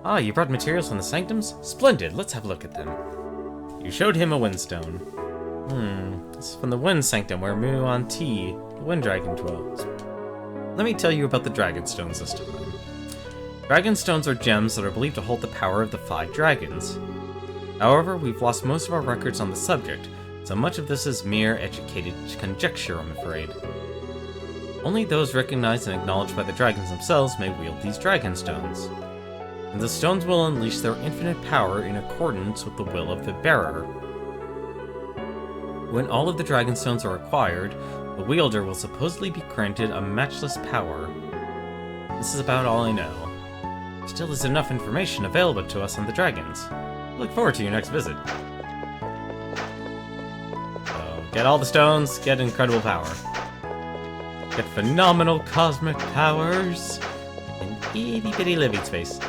Ah, you brought materials from the Sanctums? Splendid, let's have a look at them. You showed him a windstone. This is from the Wind Sanctum where Muon T, the Wind Dragon, dwells. Let me tell you about the Dragonstones this time. Dragonstones are gems that are believed to hold the power of the 5 dragons. However, we've lost most of our records on the subject, so much of this is mere educated conjecture, I'm afraid. Only those recognized and acknowledged by the dragons themselves may wield these Dragonstones. And the stones will unleash their infinite power in accordance with the will of the bearer. When all of the Dragonstones are acquired, the wielder will supposedly be granted a matchless power. This is about all I know. Still, there's enough information available to us on the dragons. Look forward to your next visit. So, get all the stones, get incredible power. Get phenomenal cosmic powers in itty-bitty living space.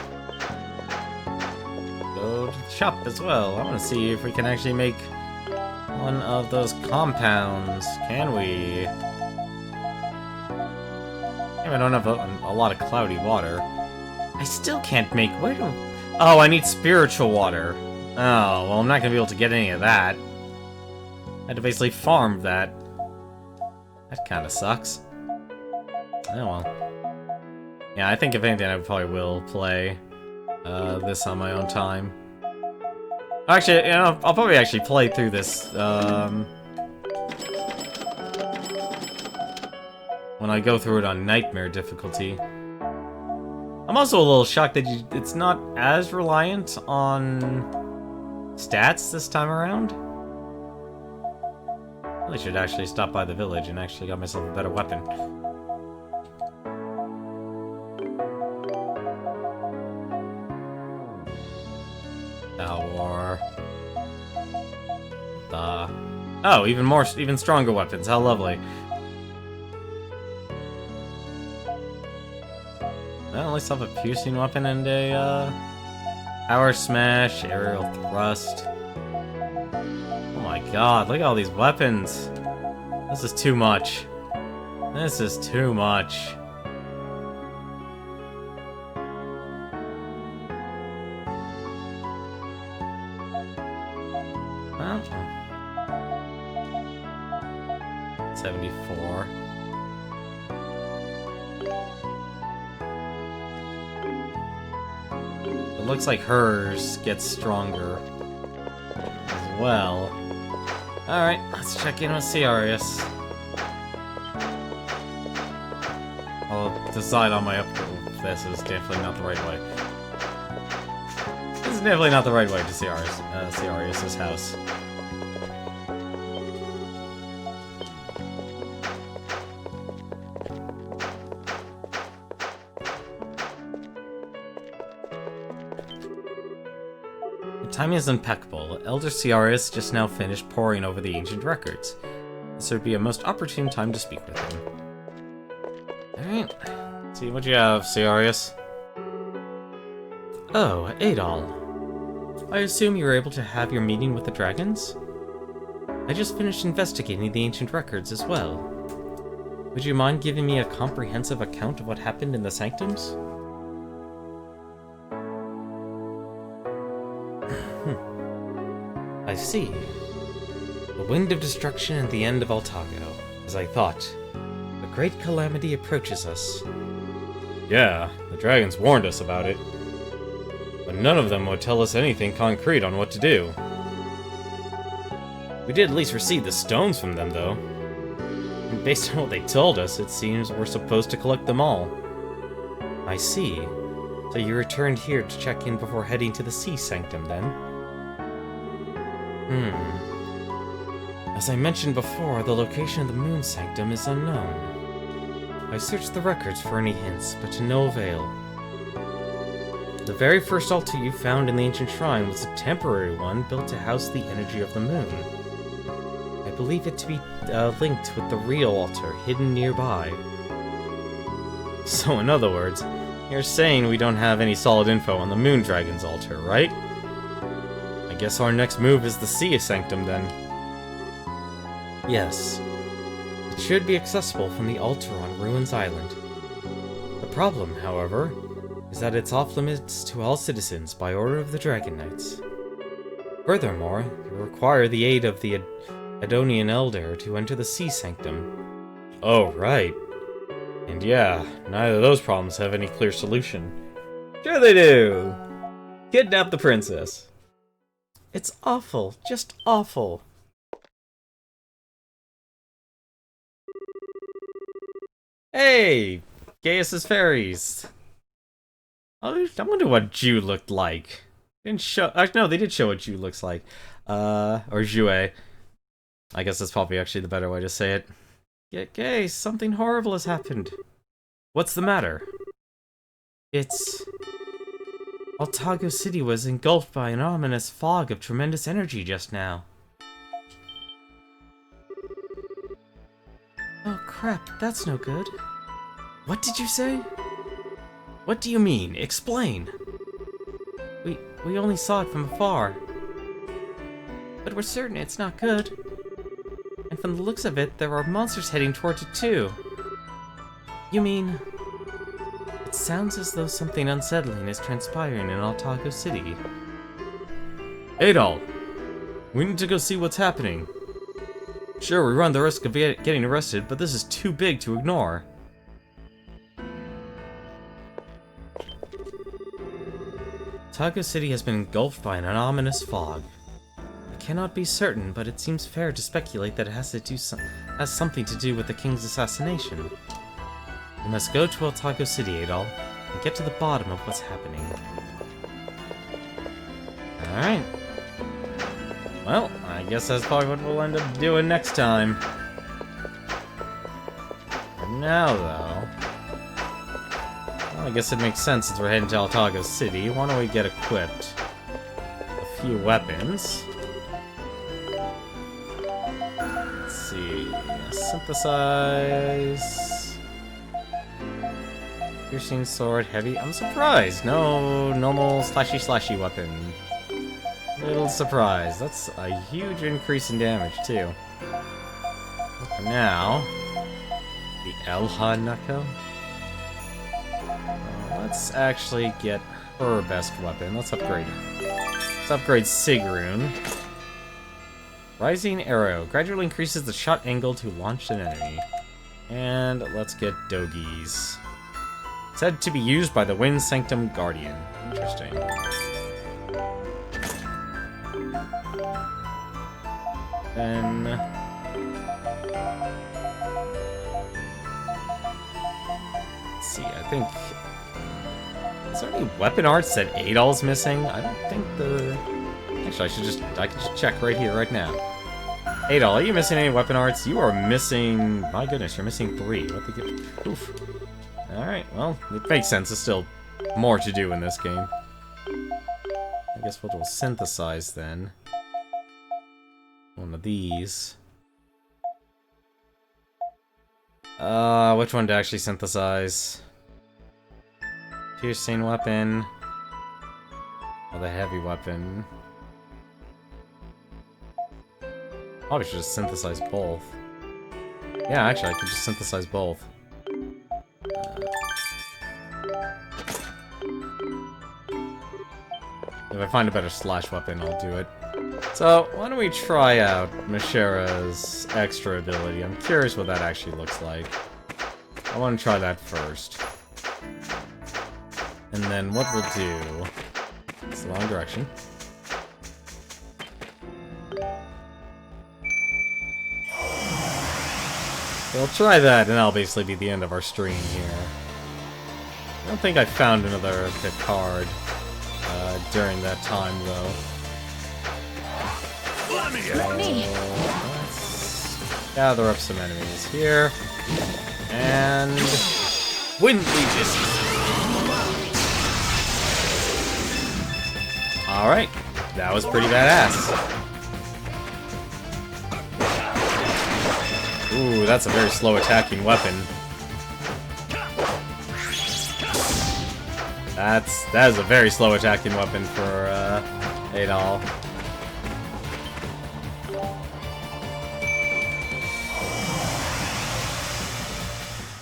Go to the shop as well. I want to see if we can actually make one of those compounds. Can we? Yeah, I don't have a lot of cloudy water. I still can't make... Where do... Oh, I need spiritual water. Oh, well, I'm not going to be able to get any of that. I had to basically farm that. That kind of sucks. Oh, well. Yeah, I think if anything, I probably will play this on my own time. Actually, you know, I'll probably actually play through this, when I go through it on Nightmare difficulty. I'm also a little shocked that it's not as reliant on stats this time around. Really should actually stop by the village and actually got myself a better weapon. War. Oh, even stronger weapons. How lovely. Well, at least I have a piercing weapon and a power smash, aerial thrust. Oh my god, look at all these weapons. This is too much. This is too much. Well, 74. It looks like hers gets stronger as well. Alright, let's check in with Ciarius. I'll decide on my upgrade. This is definitely not the right way. This is definitely not the right way to Ciarius' house. The timing is impeccable. Elder Ciarius just now finished poring over the ancient records. This would be a most opportune time to speak with him. Alright. See what you have, Ciarius. Oh, Adol. I assume you were able to have your meeting with the dragons? I just finished investigating the ancient records as well. Would you mind giving me a comprehensive account of what happened in the Sanctums? I see. The wind of destruction and the end of Altago. As I thought, a great calamity approaches us. Yeah, the dragons warned us about it. But none of them would tell us anything concrete on what to do. We did at least receive the stones from them, though. Based on what they told us, it seems we're supposed to collect them all. I see. So you returned here to check in before heading to the Sea Sanctum, then? As I mentioned before, the location of the Moon Sanctum is unknown. I searched the records for any hints, but to no avail. The very first altar you found in the ancient shrine was a temporary one built to house the energy of the moon. I believe it to be linked with the real altar hidden nearby. So in other words, you're saying we don't have any solid info on the Moon Dragon's altar, right? I guess our next move is the Sea Sanctum then. Yes. It should be accessible from the altar on Ruins Island. The problem, however, is that it's off limits to all citizens by order of the Dragon Knights. Furthermore, you require the aid of the Adonian Elder to enter the Sea Sanctum. Oh, right. And yeah, neither of those problems have any clear solution. Sure they do! Kidnap the princess. It's awful, just awful. Hey! Gaius's fairies! I wonder what Ju looked like. Didn't show. No, they did show what Ju looks like. Or Jue. I guess that's probably actually the better way to say it. Gay, something horrible has happened. What's the matter? Altago City was engulfed by an ominous fog of tremendous energy just now. Oh crap, that's no good. What did you say? What do you mean? Explain. We only saw it from afar. But we're certain it's not good. And from the looks of it, there are monsters heading towards it too. You mean... It sounds as though something unsettling is transpiring in Altago City. Adol! We need to go see what's happening. Sure, we run the risk of getting arrested, but this is too big to ignore. Altago City has been engulfed by an ominous fog. I cannot be certain, but it seems fair to speculate that it has something to do with the king's assassination. We must go to Altago City, Adol, and get to the bottom of what's happening. Alright. Well, I guess that's probably what we'll end up doing next time. For now, though... Well, I guess it makes sense since we're heading to Altago City. Why don't we get equipped? A few weapons. Let's see... Synthesize... Piercing sword, heavy. I'm surprised. No normal slashy weapon. Little surprised. That's a huge increase in damage too. But for now, the Elha Knuckle. Let's actually get her best weapon. Let's upgrade her. Let's upgrade Sigrun. Rising Arrow gradually increases the shot angle to launch an enemy. And let's get Dogies. Said to be used by the Wind Sanctum Guardian. Interesting. Then... Let's see, I think... Is there any weapon arts that Adol's missing? I don't think the... Actually, I can just check right here, right now. Adol, are you missing any weapon arts? You are missing... My goodness, you're missing 3. What the good... Oof. Alright, well, it makes sense. There's still more to do in this game. I guess we'll synthesize then. One of these. Which one to actually synthesize? Piercing weapon. Or the heavy weapon. Probably should just synthesize both. Yeah, actually, I could just synthesize both. If I find a better slash weapon, I'll do it. So, why don't we try out Mishera's extra ability? I'm curious what that actually looks like. I want to try that first. And then what we'll do... It's the wrong direction. We'll try that, and that'll basically be the end of our stream here. I don't think I found another card during that time, though. Let me. Let's gather up some enemies here. And... Wind Legion! Alright, that was pretty badass. Ooh, that's a very slow attacking weapon. That is a very slow attacking weapon for Adol.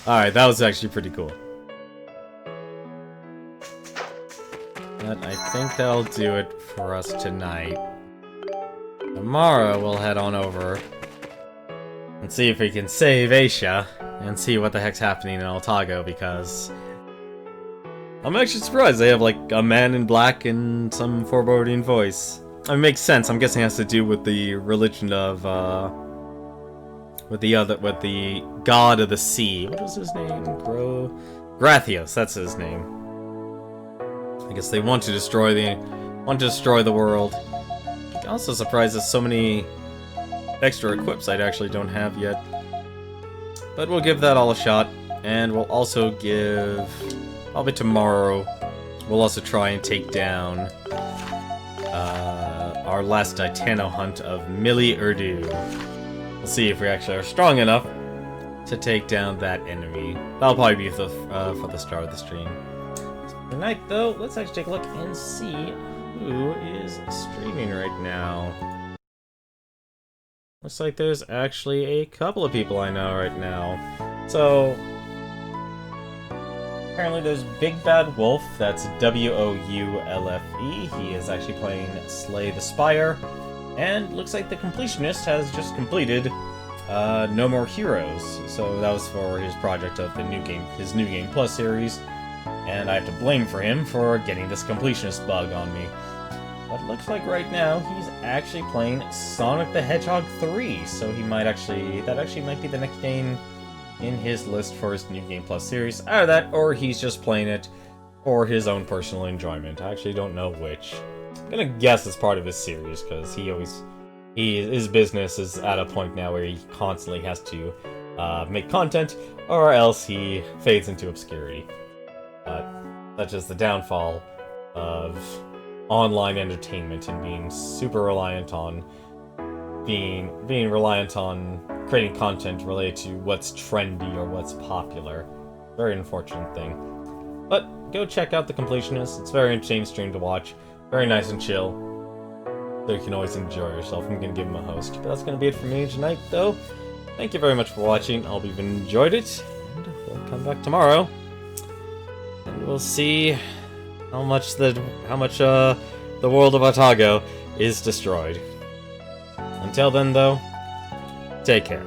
Alright, that was actually pretty cool. But I think that'll do it for us tonight. Tomorrow we'll head on over and see if we can save Aisha and see what the heck's happening in Altago, because I'm actually surprised they have like a man in black and some foreboding voice. I mean, it makes sense. I'm guessing it has to do with the religion of with the god of the sea. What was his name? Grathios, that's his name. I guess they want to destroy the world. I'm also surprised there's so many extra equips I actually don't have yet. But we'll give that all a shot, and we'll also give, probably tomorrow, we'll also try and take down our last Titano hunt of Millie Urdu. We'll see if we actually are strong enough to take down that enemy. That'll probably be for the start of the stream. Tonight, though, let's actually take a look and see who is streaming right now. Looks like there's actually a couple of people I know right now. So, apparently there's Big Bad Wolf, that's W-O-U-L-F-E. He is actually playing Slay the Spire. And looks like the completionist has just completed No More Heroes. So that was for his project of the his New Game Plus series. And I have to blame for him for getting this completionist bug on me. But it looks like right now he's actually playing Sonic the Hedgehog 3. So that might be the next game in his list for his New Game Plus series. Either that, or he's just playing it for his own personal enjoyment. I actually don't know which. I'm gonna guess it's part of his series, because his business is at a point now where he constantly has to make content, or else he fades into obscurity. But that's just the downfall of online entertainment and being super reliant on being reliant on creating content related to what's trendy or what's popular. Very unfortunate thing. But go check out the completionist. It's a very entertaining stream to watch. Very nice and chill. So you can always enjoy yourself. I'm gonna give him a host. But that's gonna be it for me tonight, though. Thank you very much for watching. I hope you've enjoyed it. And we'll come back tomorrow. And we'll see how much the world of Otago is destroyed. Until then, though, take care.